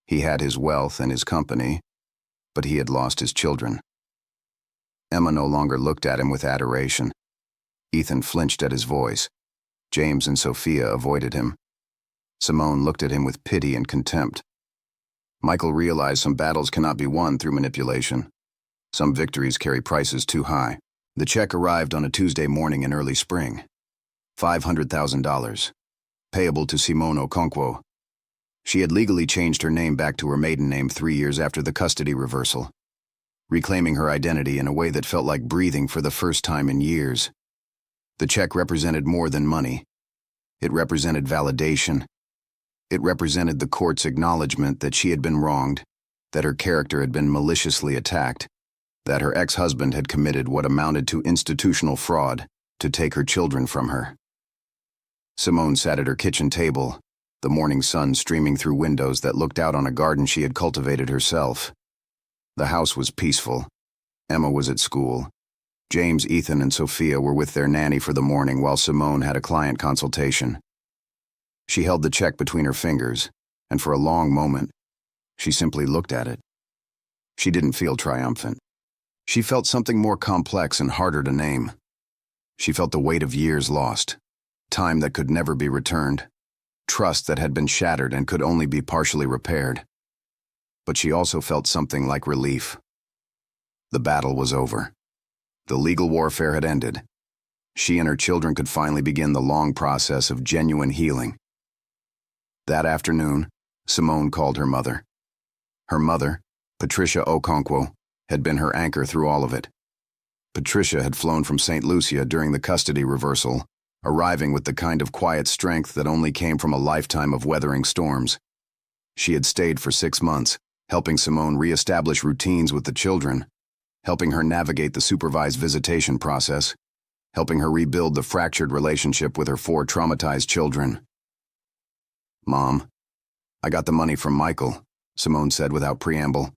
A: He had his wealth and his company, but he had lost his children. Emma no longer looked at him with adoration. Ethan flinched at his voice. James and Sophia avoided him. Simone looked at him with pity and contempt. Michael realized some battles cannot be won through manipulation. Some victories carry prices too high. The check arrived on a Tuesday morning in early spring. $500,000. Payable to Simone Okonkwo. She had legally changed her name back to her maiden name 3 years after the custody reversal, reclaiming her identity in a way that felt like breathing for the first time in years. The check represented more than money. It represented validation. It represented the court's acknowledgement that she had been wronged, that her character had been maliciously attacked, that her ex-husband had committed what amounted to institutional fraud to take her children from her. Simone sat at her kitchen table, the morning sun streaming through windows that looked out on a garden she had cultivated herself. The house was peaceful. Emma was at school. James, Ethan, and Sophia were with their nanny for the morning while Simone had a client consultation. She held the check between her fingers, and for a long moment, she simply looked at it. She didn't feel triumphant. She felt something more complex and harder to name. She felt the weight of years lost, time that could never be returned, trust that had been shattered and could only be partially repaired. But she also felt something like relief. The battle was over. The legal warfare had ended. She and her children could finally begin the long process of genuine healing. That afternoon, Simone called her mother. Her mother, Patricia Okonkwo, had been her anchor through all of it. Patricia had flown from St. Lucia during the custody reversal, arriving with the kind of quiet strength that only came from a lifetime of weathering storms. She had stayed for 6 months, helping Simone reestablish routines with the children, helping her navigate the supervised visitation process, helping her rebuild the fractured relationship with her 4 traumatized children. "Mom, I got the money from Michael," Simone said without preamble.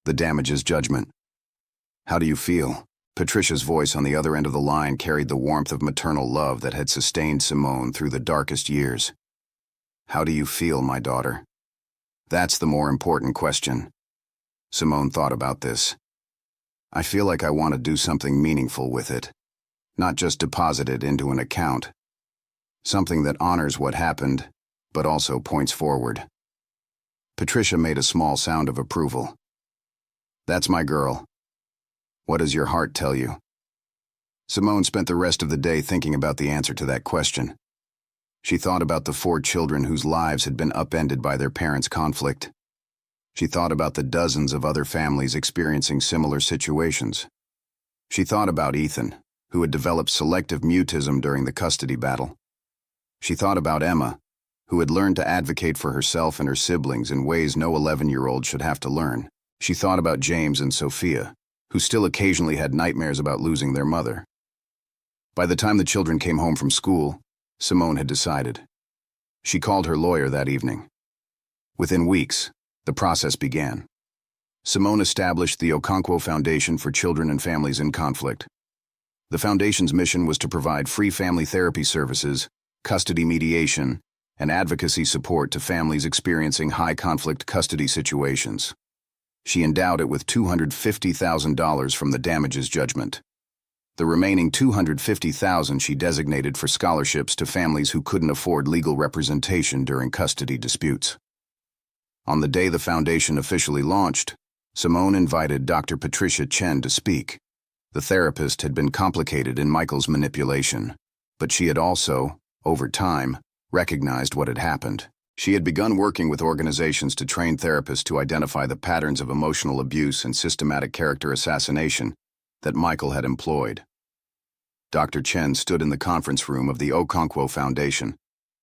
A: "The damages judgment." "How do you feel?" Patricia's voice on the other end of the line carried the warmth of maternal love that had sustained Simone through the darkest years. "How do you feel, my daughter?" That's the more important question. Simone thought about this. "I feel like I want to do something meaningful with it, not just deposit it into an account. Something that honors what happened, but also points forward." Patricia made a small sound of approval. "That's my girl. What does your heart tell you?" Simone spent the rest of the day thinking about the answer to that question. She thought about the 4 children whose lives had been upended by their parents' conflict. She thought about the dozens of other families experiencing similar situations. She thought about Ethan, who had developed selective mutism during the custody battle. She thought about Emma, who had learned to advocate for herself and her siblings in ways no 11-year-old should have to learn. She thought about James and Sophia, who still occasionally had nightmares about losing their mother. By the time the children came home from school, Simone had decided. She called her lawyer that evening. Within weeks, the process began. Simone established the Okonkwo Foundation for Children and Families in Conflict. The foundation's mission was to provide free family therapy services, custody mediation, and advocacy support to families experiencing high-conflict custody situations. She endowed it with $250,000 from the damages judgment. The remaining $250,000 she designated for scholarships to families who couldn't afford legal representation during custody disputes. On the day the foundation officially launched, Simone invited Dr. Patricia Chen to speak. The therapist had been complicated in Michael's manipulation, but she had also, over time, recognized what had happened. She had begun working with organizations to train therapists to identify the patterns of emotional abuse and systematic character assassination that Michael had employed. Dr. Chen stood in the conference room of the Okonkwo Foundation,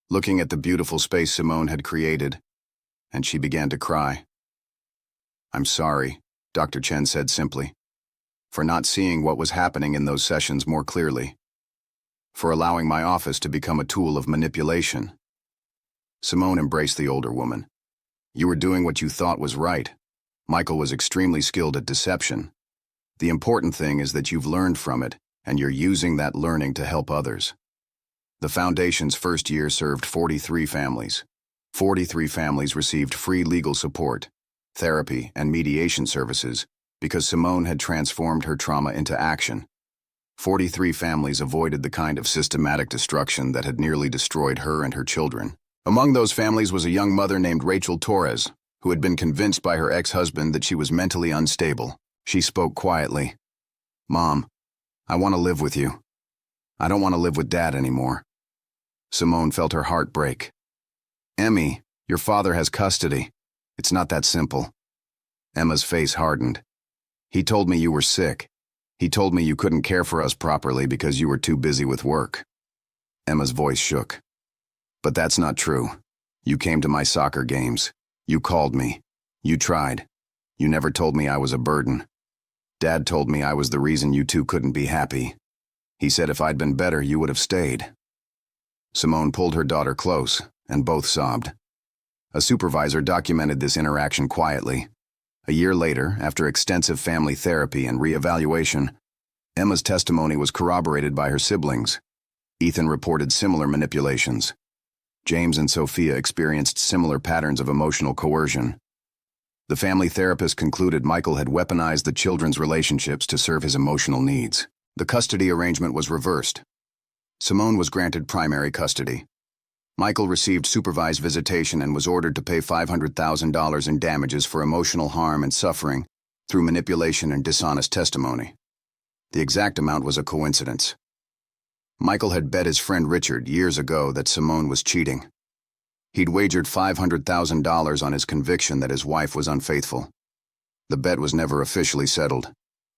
A: looking at the beautiful space Simone had created, and she began to cry. "I'm sorry," Dr. Chen said simply, "for not seeing what was happening in those sessions more clearly, for allowing my office to become a tool of manipulation." Simone embraced the older woman. "You were doing what you thought was right. Michael was extremely skilled at deception. The important thing is that you've learned from it, and you're using that learning to help others." The foundation's first year served 43 families. 43 families received free legal support, therapy, and mediation services because Simone had transformed her trauma into action. 43 families avoided the kind of systematic destruction that had nearly destroyed her and her children. Among those families was a young mother named Rachel Torres, who had been convinced by her ex-husband that she was mentally unstable. She spoke quietly. "Mom, I want to live with you. I don't want to live with Dad anymore." Simone felt her heart break. "Emmy, your father has custody. It's not that simple." Emma's face hardened. "He told me you were sick. He told me you couldn't care for us properly because you were too busy with work." Emma's voice shook. "But that's not true. You came to my soccer games. You called me. You tried. You never told me I was a burden. Dad told me I was the reason you two couldn't be happy. He said if I'd been better, you would have stayed." Simone pulled her daughter close, and both sobbed. A supervisor documented this interaction quietly. A year later, after extensive family therapy and re-evaluation, Emma's testimony was corroborated by her siblings. Ethan reported similar manipulations. James and Sophia experienced similar patterns of emotional coercion. The family therapist concluded Michael had weaponized the children's relationships to serve his emotional needs. The custody arrangement was reversed. Simone was granted primary custody. Michael received supervised visitation and was ordered to pay $500,000 in damages for emotional harm and suffering through manipulation and dishonest testimony. The exact amount was a coincidence. Michael had bet his friend Richard years ago that Simone was cheating. He'd wagered $500,000 on his conviction that his wife was unfaithful. The bet was never officially settled,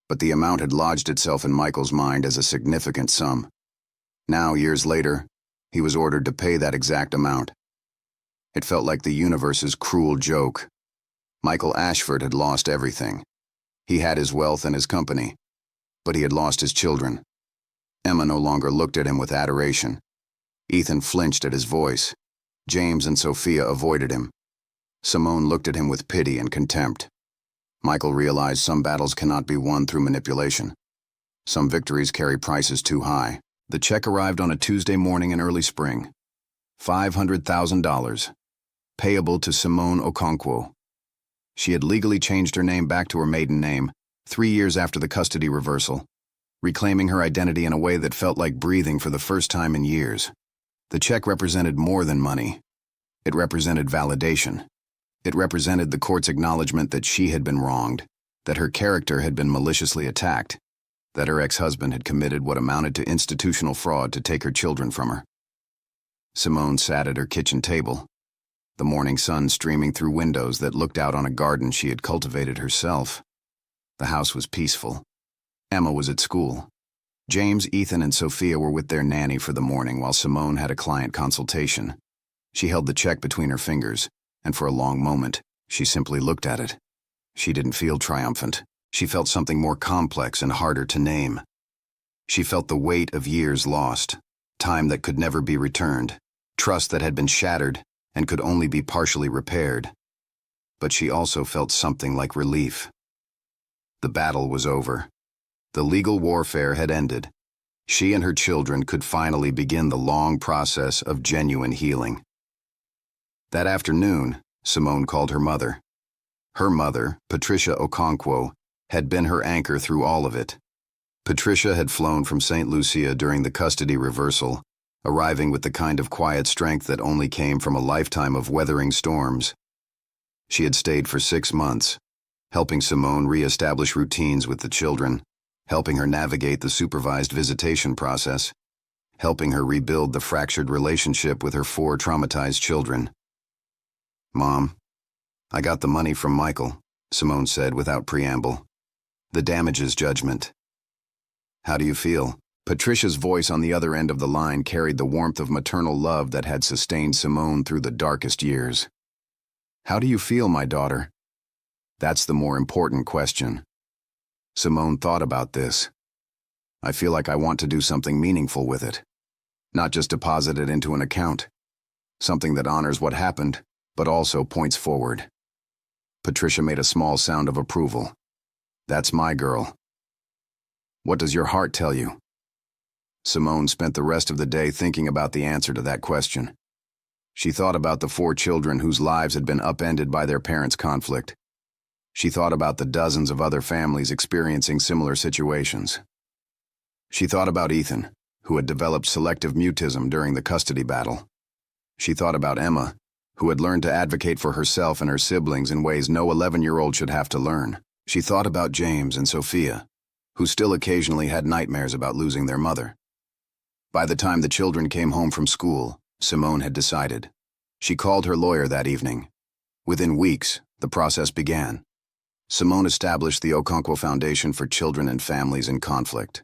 A: but the amount had lodged itself in Michael's mind as a significant sum. Now, years later, he was ordered to pay that exact amount. It felt like the universe's cruel joke. Michael Ashford had lost everything. He had his wealth and his company, but he had lost his children. Emma no longer looked at him with adoration. Ethan flinched at his voice. James and Sophia avoided him. Simone looked at him with pity and contempt. Michael realized some battles cannot be won through manipulation. Some victories carry prices too high. The check arrived on a Tuesday morning in early spring. $500,000. Payable to Simone Okonkwo. She had legally changed her name back to her maiden name 3 years after the custody reversal, reclaiming her identity in a way that felt like breathing for the first time in years. The check represented more than money. It represented validation. It represented the court's acknowledgement that she had been wronged, that her character had been maliciously attacked, that her ex-husband had committed what amounted to institutional fraud to take her children from her. Simone sat at her kitchen table. the morning sun streaming through windows that looked out on a garden she had cultivated herself. The house was peaceful. Emma was at school. James, Ethan, and Sophia were with their nanny for the morning while Simone had a client consultation. She held the check between her fingers, and for a long moment, she simply looked at it. She didn't feel triumphant. She felt something more complex and harder to name. She felt the weight of years lost, time that could never be returned, trust that had been shattered and could only be partially repaired. But she also felt something like relief. The battle was over. The legal warfare had ended. She and her children could finally begin the long process of genuine healing. That afternoon, Simone called her mother. Her mother, Patricia Okonkwo, had been her anchor through all of it. Patricia had flown from St. Lucia during the custody reversal, arriving with the kind of quiet strength that only came from a lifetime of weathering storms. She had stayed for 6 months, helping Simone re-establish routines with the children, helping her navigate the supervised visitation process, helping her rebuild the fractured relationship with her 4 traumatized children. "Mom, I got the money from Michael," Simone said without preamble. "The damages judgment." "How do you feel?" Patricia's voice on the other end of the line carried the warmth of maternal love that had sustained Simone through the darkest years. "How do you feel, my daughter?" That's the more important question. Simone thought about this. "I feel like I want to do something meaningful with it. Not just deposit it into an account. Something that honors what happened, but also points forward." Patricia made a small sound of approval. "That's my girl." "What does your heart tell you?" Simone spent the rest of the day thinking about the answer to that question. She thought about the 4 children whose lives had been upended by their parents' conflict. She thought about the dozens of other families experiencing similar situations. She thought about Ethan, who had developed selective mutism during the custody battle. She thought about Emma, who had learned to advocate for herself and her siblings in ways no 11-year-old should have to learn. She thought about James and Sophia, who still occasionally had nightmares about losing their mother. By the time the children came home from school, Simone had decided. She called her lawyer that evening. Within weeks, the process began. Simone established the Okonkwo Foundation for Children and Families in Conflict.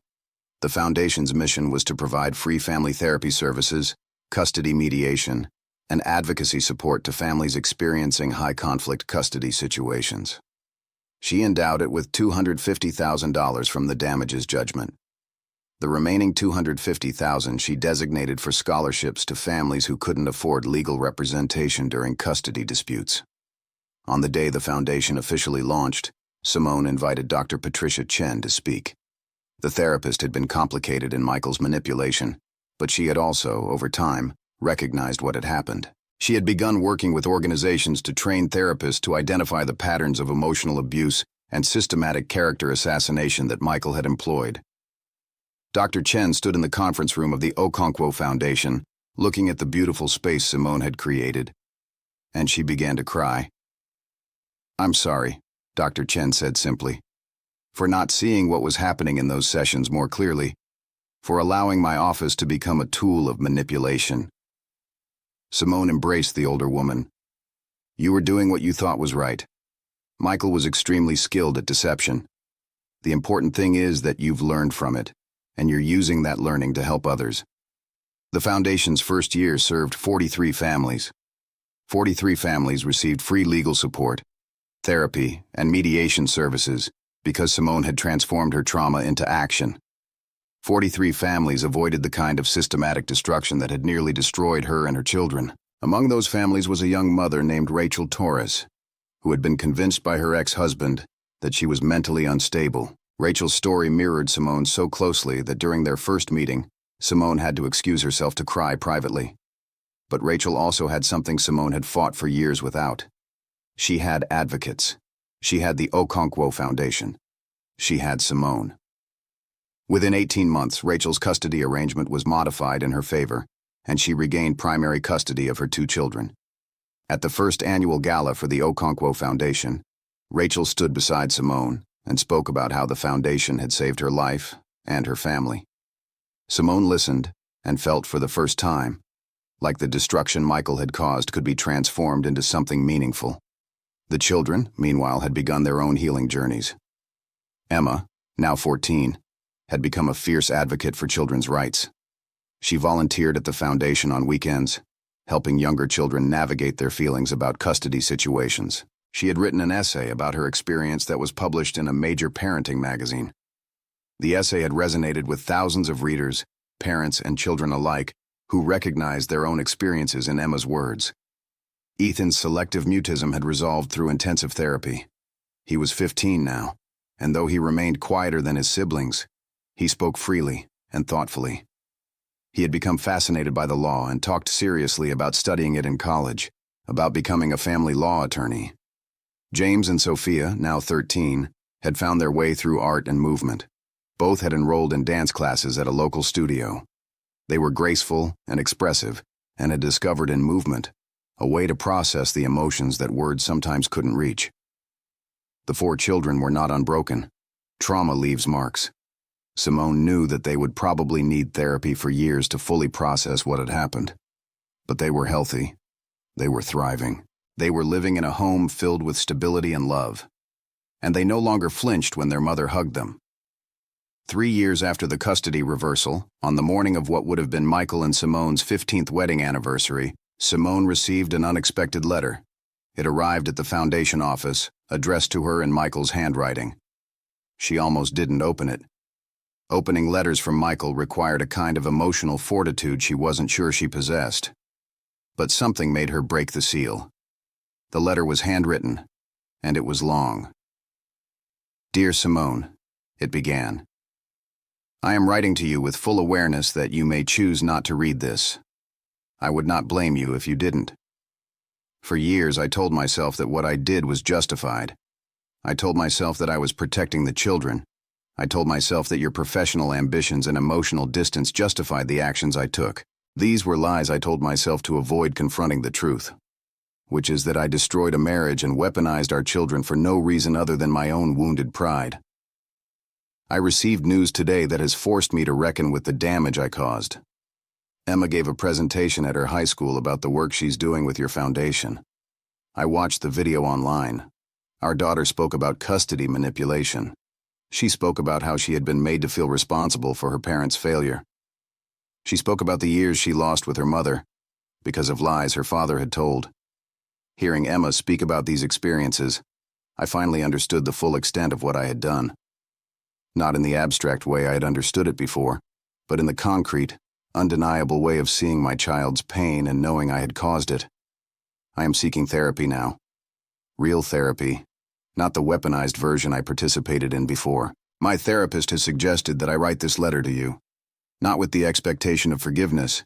A: The foundation's mission was to provide free family therapy services, custody mediation, and advocacy support to families experiencing high-conflict custody situations. She endowed it with $250,000 from the damages judgment. The remaining $250,000 she designated for scholarships to families who couldn't afford legal representation during custody disputes. On the day the foundation officially launched, Simone invited Dr. Patricia Chen to speak. The therapist had been complicated in Michael's manipulation, but she had also, over time, recognized what had happened. She had begun working with organizations to train therapists to identify the patterns of emotional abuse and systematic character assassination that Michael had employed. Dr. Chen stood in the conference room of the Okonkwo Foundation, looking at the beautiful space Simone had created, and she began to cry. "I'm sorry," Dr. Chen said simply, "for not seeing what was happening in those sessions more clearly, for allowing my office to become a tool of manipulation." Simone embraced the older woman. "You were doing what you thought was right. Michael was extremely skilled at deception. The important thing is that you've learned from it, and you're using that learning to help others." The foundation's first year served 43 families. 43 families received free legal support, therapy, and mediation services because Simone had transformed her trauma into action. 43 families avoided the kind of systematic destruction that had nearly destroyed her and her children. Among those families was a young mother named Rachel Torres, who had been convinced by her ex-husband that she was mentally unstable. Rachel's story mirrored Simone's so closely that during their first meeting, Simone had to excuse herself to cry privately. But Rachel also had something Simone had fought for years without. She had advocates. She had the Okonkwo Foundation. She had Simone. Within 18 months, Rachel's custody arrangement was modified in her favor, and she regained primary custody of her 2 children. At the first annual gala for the Okonkwo Foundation, Rachel stood beside Simone and spoke about how the foundation had saved her life and her family. Simone listened and felt for the first time like the destruction Michael had caused could be transformed into something meaningful. The children, meanwhile, had begun their own healing journeys. Emma, now 14, had become a fierce advocate for children's rights. She volunteered at the foundation on weekends, helping younger children navigate their feelings about custody situations. She had written an essay about her experience that was published in a major parenting magazine. The essay had resonated with thousands of readers, parents and children alike, who recognized their own experiences in Emma's words. Ethan's selective mutism had resolved through intensive therapy. He was 15 now, and though he remained quieter than his siblings, he spoke freely and thoughtfully. He had become fascinated by the law and talked seriously about studying it in college, about becoming a family law attorney. James and Sophia, now 13, had found their way through art and movement. Both had enrolled in dance classes at a local studio. They were graceful and expressive, and had discovered in movement a way to process the emotions that words sometimes couldn't reach. The 4 children were not unbroken. Trauma leaves marks. Simone knew that they would probably need therapy for years to fully process what had happened. But they were healthy. They were thriving. They were living in a home filled with stability and love. And they no longer flinched when their mother hugged them. 3 years after the custody reversal, on the morning of what would have been Michael and Simone's 15th wedding anniversary, Simone received an unexpected letter. It arrived at the foundation office, addressed to her in Michael's handwriting. She almost didn't open it. Opening letters from Michael required a kind of emotional fortitude she wasn't sure she possessed. But something made her break the seal. The letter was handwritten, and it was long. "Dear Simone," it began. "I am writing to you with full awareness that you may choose not to read this. I would not blame you if you didn't. For years I told myself that what I did was justified. I told myself that I was protecting the children. I told myself that your professional ambitions and emotional distance justified the actions I took. These were lies I told myself to avoid confronting the truth, which is that I destroyed a marriage and weaponized our children for no reason other than my own wounded pride. I received news today that has forced me to reckon with the damage I caused. Emma gave a presentation at her high school about the work she's doing with your foundation. I watched the video online. Our daughter spoke about custody manipulation. She spoke about how she had been made to feel responsible for her parents' failure. She spoke about the years she lost with her mother because of lies her father had told. Hearing Emma speak about these experiences, I finally understood the full extent of what I had done. Not in the abstract way I had understood it before, but in the concrete, undeniable way of seeing my child's pain and knowing I had caused it. I am seeking therapy now. Real therapy, not the weaponized version I participated in before. My therapist has suggested that I write this letter to you, not with the expectation of forgiveness,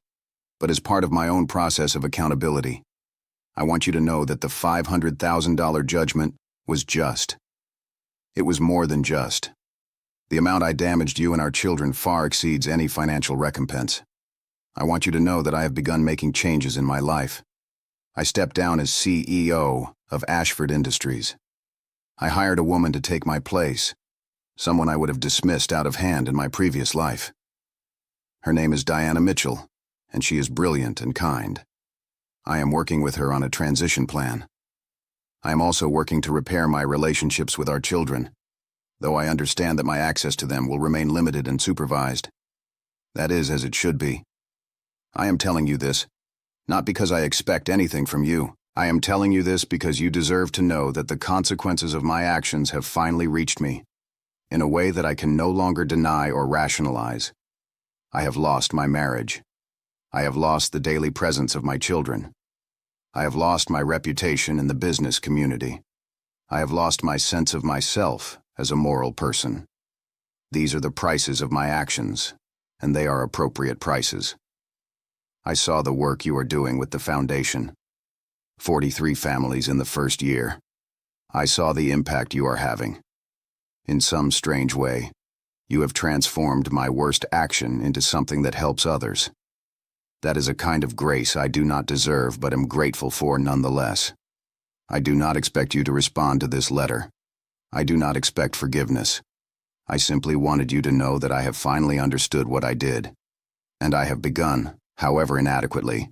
A: but as part of my own process of accountability. I want you to know that the $500,000 judgment was just. It was more than just. The amount I damaged you and our children far exceeds any financial recompense. I want you to know that I have begun making changes in my life. I stepped down as CEO of Ashford Industries. I hired a woman to take my place, someone I would have dismissed out of hand in my previous life. Her name is Diana Mitchell, and she is brilliant and kind. I am working with her on a transition plan. I am also working to repair my relationships with our children, though I understand that my access to them will remain limited and supervised. That is as it should be. I am telling you this, not because I expect anything from you. I am telling you this because you deserve to know that the consequences of my actions have finally reached me, in a way that I can no longer deny or rationalize. I have lost my marriage. I have lost the daily presence of my children. I have lost my reputation in the business community. I have lost my sense of myself as a moral person. These are the prices of my actions, and they are appropriate prices. I saw the work you are doing with the foundation. 43 families in the first year. I saw the impact you are having. In some strange way, you have transformed my worst action into something that helps others. That is a kind of grace I do not deserve but am grateful for nonetheless. I do not expect you to respond to this letter. I do not expect forgiveness. I simply wanted you to know that I have finally understood what I did, and I have begun, however inadequately,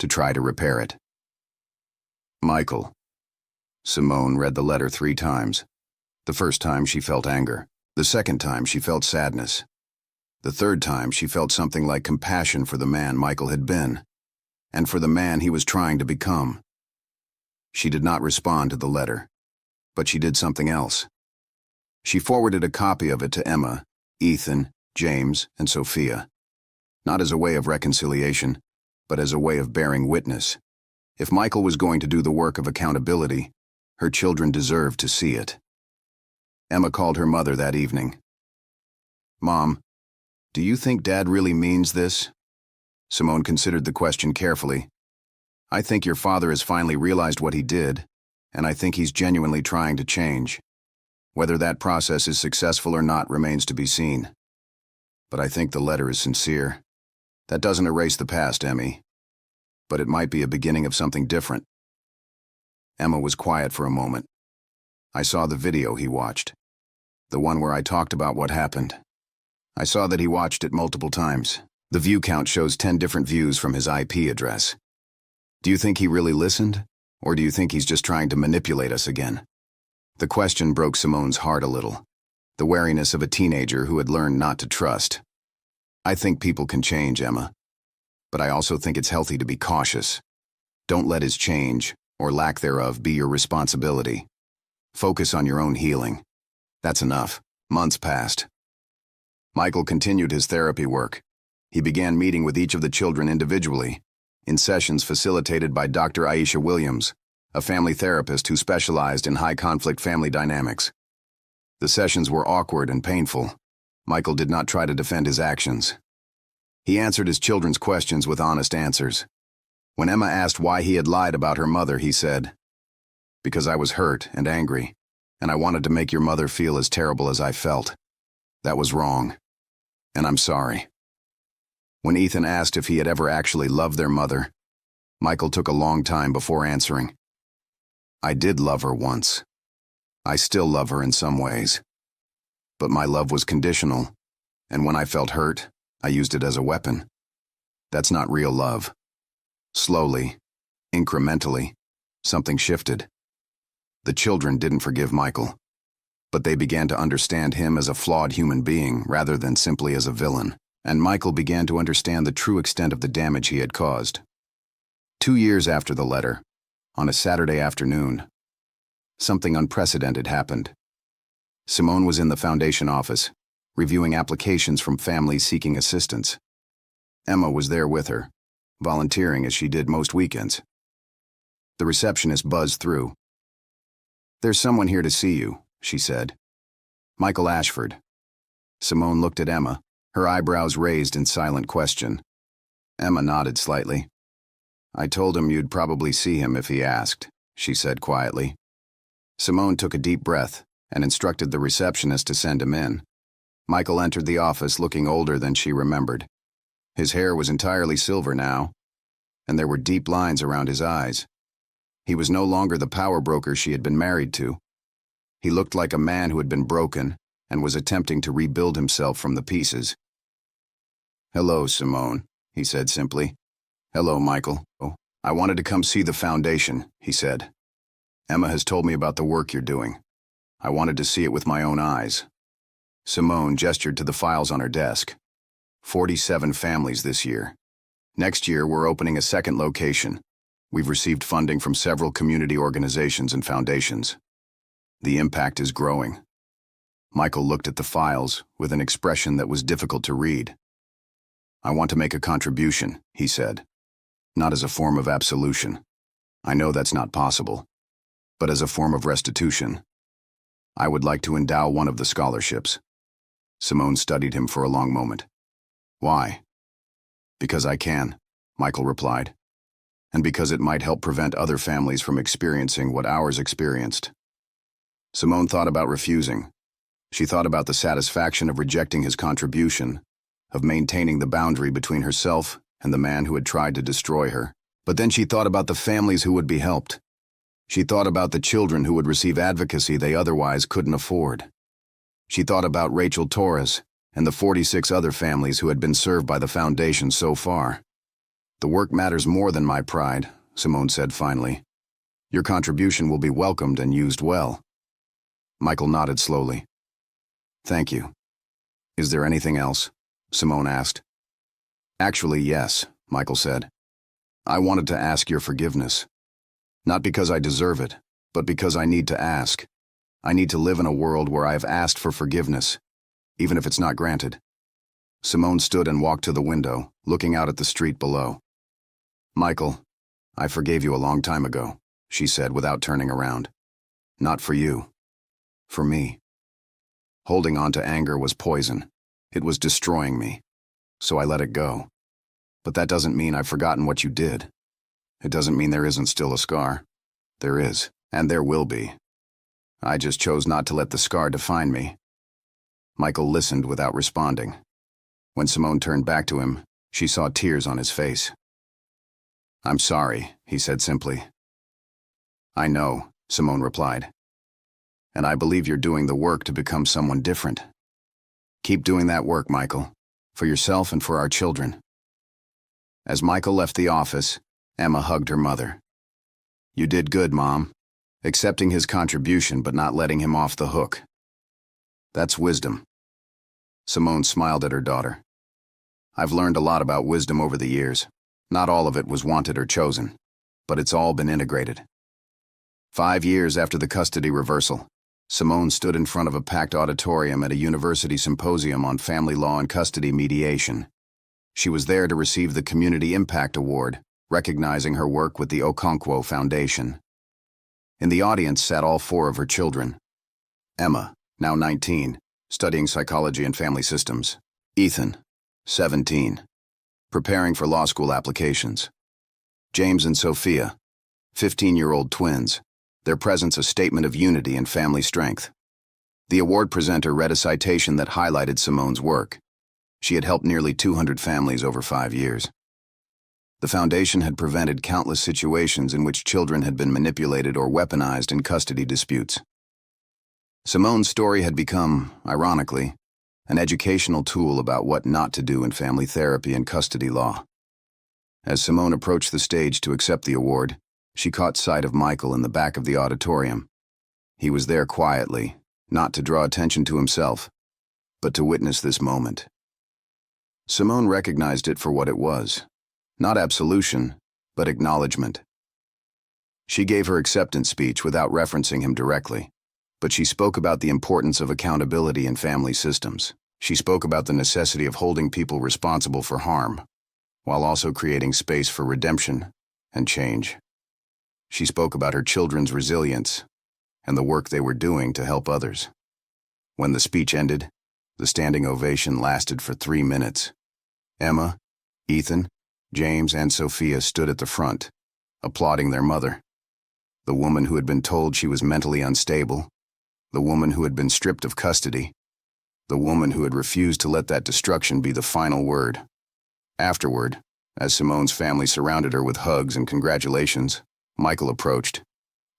A: to try to repair it. Michael. Simone read the letter 3 times. The first time she felt anger. The second time she felt sadness. The third time she felt something like compassion for the man Michael had been, and for the man he was trying to become. She did not respond to the letter, but she did something else. She forwarded a copy of it to Emma, Ethan, James, and Sophia. Not as a way of reconciliation, but as a way of bearing witness. If Michael was going to do the work of accountability, her children deserved to see it. Emma called her mother that evening. "Mom, do you think Dad really means this?" Simone considered the question carefully. "I think your father has finally realized what he did, and I think he's genuinely trying to change. Whether that process is successful or not remains to be seen. But I think the letter is sincere. That doesn't erase the past, Emmy. But it might be a beginning of something different." Emma was quiet for a moment. "I saw the video he watched. The one where I talked about what happened. I saw that he watched it multiple times. The view count shows 10 different views from his IP address. Do you think he really listened, or do you think he's just trying to manipulate us again?" The question broke Simone's heart a little. The wariness of a teenager who had learned not to trust. "I think people can change, Emma. But I also think it's healthy to be cautious. Don't let his change, or lack thereof, be your responsibility. Focus on your own healing. That's enough." Months passed. Michael continued his therapy work. He began meeting with each of the children individually, in sessions facilitated by Dr. Aisha Williams, a family therapist who specialized in high-conflict family dynamics. The sessions were awkward and painful. Michael did not try to defend his actions. He answered his children's questions with honest answers. When Emma asked why he had lied about her mother, he said, "Because I was hurt and angry, and I wanted to make your mother feel as terrible as I felt. That was wrong, and I'm sorry." When Ethan asked if he had ever actually loved their mother, Michael took a long time before answering. "I did love her once. I still love her in some ways. But my love was conditional, and when I felt hurt, I used it as a weapon. That's not real love." Slowly, incrementally, something shifted. The children didn't forgive Michael, but they began to understand him as a flawed human being rather than simply as a villain, and Michael began to understand the true extent of the damage he had caused. 2 years after the letter, on a Saturday afternoon, something unprecedented happened. Simone was in the foundation office, reviewing applications from families seeking assistance. Emma was there with her, volunteering as she did most weekends. The receptionist buzzed through. "There's someone here to see you," she said. "Michael Ashford." Simone looked at Emma, her eyebrows raised in silent question. Emma nodded slightly. "I told him you'd probably see him if he asked," she said quietly. Simone took a deep breath and instructed the receptionist to send him in. Michael entered the office looking older than she remembered. His hair was entirely silver now, and there were deep lines around his eyes. He was no longer the power broker she had been married to. He looked like a man who had been broken and was attempting to rebuild himself from the pieces. "Hello, Simone," he said simply. "Hello, Michael. Oh, I wanted to come see the foundation," he said. "Emma has told me about the work you're doing. I wanted to see it with my own eyes." Simone gestured to the files on her desk. 47 families this year. Next year, we're opening a second location. We've received funding from several community organizations and foundations. The impact is growing. Michael looked at the files with an expression that was difficult to read. "I want to make a contribution," he said. "Not as a form of absolution. I know that's not possible. But as a form of restitution. I would like to endow one of the scholarships." Simone studied him for a long moment. "Why?" "Because I can," Michael replied. "And because it might help prevent other families from experiencing what ours experienced." Simone thought about refusing. She thought about the satisfaction of rejecting his contribution, of maintaining the boundary between herself and the man who had tried to destroy her. But then she thought about the families who would be helped. She thought about the children who would receive advocacy they otherwise couldn't afford. She thought about Rachel Torres and the 46 other families who had been served by the foundation so far. The work matters more than my pride, Simone said finally. Your contribution will be welcomed and used well. Michael nodded slowly. Thank you. Is there anything else? Simone asked. Actually, yes, Michael said. I wanted to ask your forgiveness. Not because I deserve it, but because I need to ask. I need to live in a world where I have asked for forgiveness, even if it's not granted. Simone stood and walked to the window, looking out at the street below. Michael, I forgave you a long time ago, she said without turning around. Not for you. For me. Holding on to anger was poison. It was destroying me. So I let it go. But that doesn't mean I've forgotten what you did. It doesn't mean there isn't still a scar. There is, and there will be. I just chose not to let the scar define me. Michael listened without responding. When Simone turned back to him, she saw tears on his face. I'm sorry, he said simply. I know, Simone replied. And I believe you're doing the work to become someone different. Keep doing that work, Michael, for yourself and for our children. As Michael left the office, Emma hugged her mother. You did good, Mom. Accepting his contribution but not letting him off the hook. That's wisdom. Simone smiled at her daughter. I've learned a lot about wisdom over the years. Not all of it was wanted or chosen, but it's all been integrated. 5 years after the custody reversal, Simone stood in front of a packed auditorium at a university symposium on family law and custody mediation. She was there to receive the Community Impact Award, recognizing her work with the Okonkwo Foundation. In the audience sat all 4 of her children. Emma, now 19, studying psychology and family systems. Ethan, 17, preparing for law school applications. James and Sophia, 15-year-old twins, their presence a statement of unity and family strength. The award presenter read a citation that highlighted Simone's work. She had helped nearly 200 families over 5 years. The foundation had prevented countless situations in which children had been manipulated or weaponized in custody disputes. Simone's story had become, ironically, an educational tool about what not to do in family therapy and custody law. As Simone approached the stage to accept the award, she caught sight of Michael in the back of the auditorium. He was there quietly, not to draw attention to himself, but to witness this moment. Simone recognized it for what it was. Not absolution, but acknowledgement. She gave her acceptance speech without referencing him directly, but she spoke about the importance of accountability in family systems. She spoke about the necessity of holding people responsible for harm, while also creating space for redemption and change. She spoke about her children's resilience and the work they were doing to help others. When the speech ended, the standing ovation lasted for 3 minutes. Emma, Ethan, James, and Sophia stood at the front, applauding their mother. The woman who had been told she was mentally unstable, the woman who had been stripped of custody, the woman who had refused to let that destruction be the final word. Afterward, as Simone's family surrounded her with hugs and congratulations, Michael approached.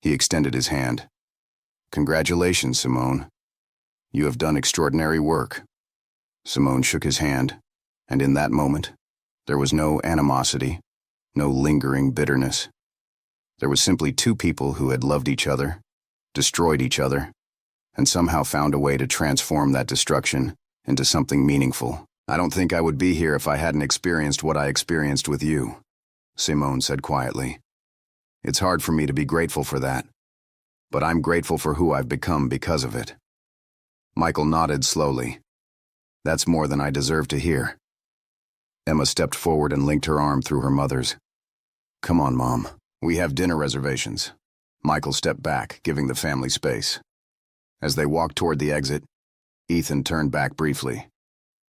A: He extended his hand. Congratulations, Simone. You have done extraordinary work. Simone shook his hand, and in that moment, there was no animosity, no lingering bitterness. There was simply 2 people who had loved each other, destroyed each other, and somehow found a way to transform that destruction into something meaningful. I don't think I would be here if I hadn't experienced what I experienced with you, Simone said quietly. It's hard for me to be grateful for that, but I'm grateful for who I've become because of it. Michael nodded slowly. That's more than I deserve to hear. Emma stepped forward and linked her arm through her mother's. Come on, Mom. We have dinner reservations. Michael stepped back, giving the family space. As they walked toward the exit, Ethan turned back briefly.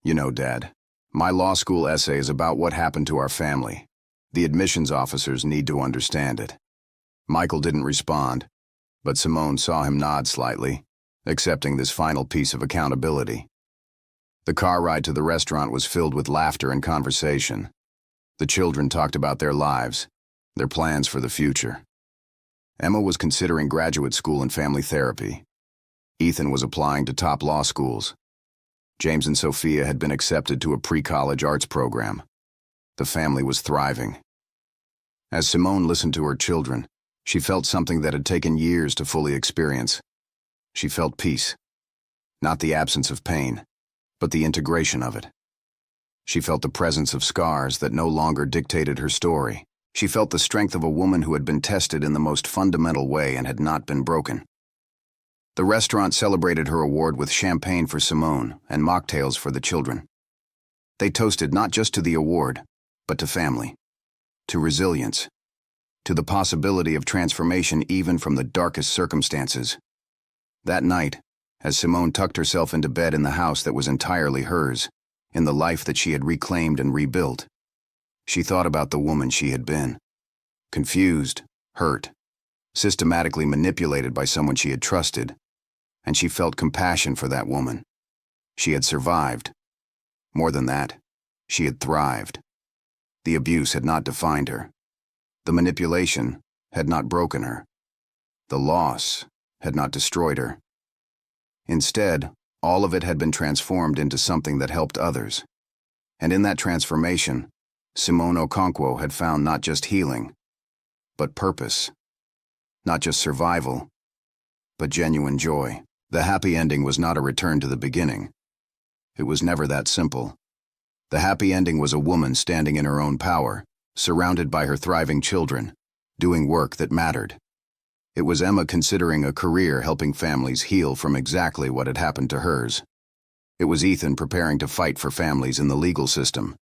A: You know, Dad, my law school essay is about what happened to our family. The admissions officers need to understand it. Michael didn't respond, but Simone saw him nod slightly, accepting this final piece of accountability. The car ride to the restaurant was filled with laughter and conversation. The children talked about their lives, their plans for the future. Emma was considering graduate school in family therapy. Ethan was applying to top law schools. James and Sophia had been accepted to a pre-college arts program. The family was thriving. As Simone listened to her children, she felt something that had taken years to fully experience. She felt peace. Not the absence of pain, but the integration of it. She felt the presence of scars that no longer dictated her story. She felt the strength of a woman who had been tested in the most fundamental way and had not been broken. The restaurant celebrated her award with champagne for Simone and mocktails for the children. They toasted not just to the award, but to family, to resilience, to the possibility of transformation even from the darkest circumstances. That night, as Simone tucked herself into bed in the house that was entirely hers, in the life that she had reclaimed and rebuilt, she thought about the woman she had been. Confused, hurt, systematically manipulated by someone she had trusted, and she felt compassion for that woman. She had survived. More than that, she had thrived. The abuse had not defined her. The manipulation had not broken her. The loss had not destroyed her. Instead, all of it had been transformed into something that helped others. And in that transformation, Simone Okonkwo had found not just healing, but purpose. Not just survival, but genuine joy. The happy ending was not a return to the beginning. It was never that simple. The happy ending was a woman standing in her own power, surrounded by her thriving children, doing work that mattered. It was Emma considering a career helping families heal from exactly what had happened to hers. It was Ethan preparing to fight for families in the legal system.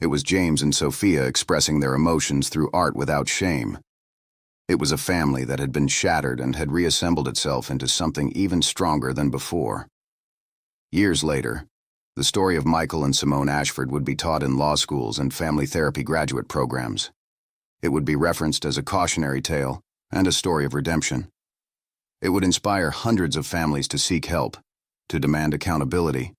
A: It was James and Sophia expressing their emotions through art without shame. It was a family that had been shattered and had reassembled itself into something even stronger than before. Years later, the story of Michael and Simone Ashford would be taught in law schools and family therapy graduate programs. It would be referenced as a cautionary tale and a story of redemption. It would inspire hundreds of families to seek help, to demand accountability,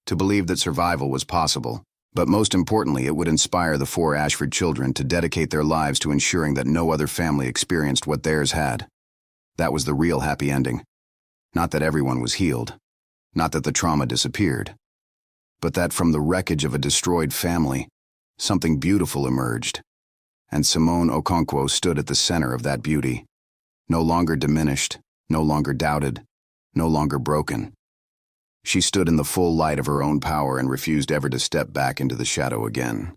A: to believe that survival was possible. But most importantly, it would inspire the 4 Ashford children to dedicate their lives to ensuring that no other family experienced what theirs had. That was the real happy ending. Not that everyone was healed, not that the trauma disappeared, but that from the wreckage of a destroyed family, something beautiful emerged. And Simone Okonkwo stood at the center of that beauty, no longer diminished, no longer doubted, no longer broken. She stood in the full light of her own power and refused ever to step back into the shadow again.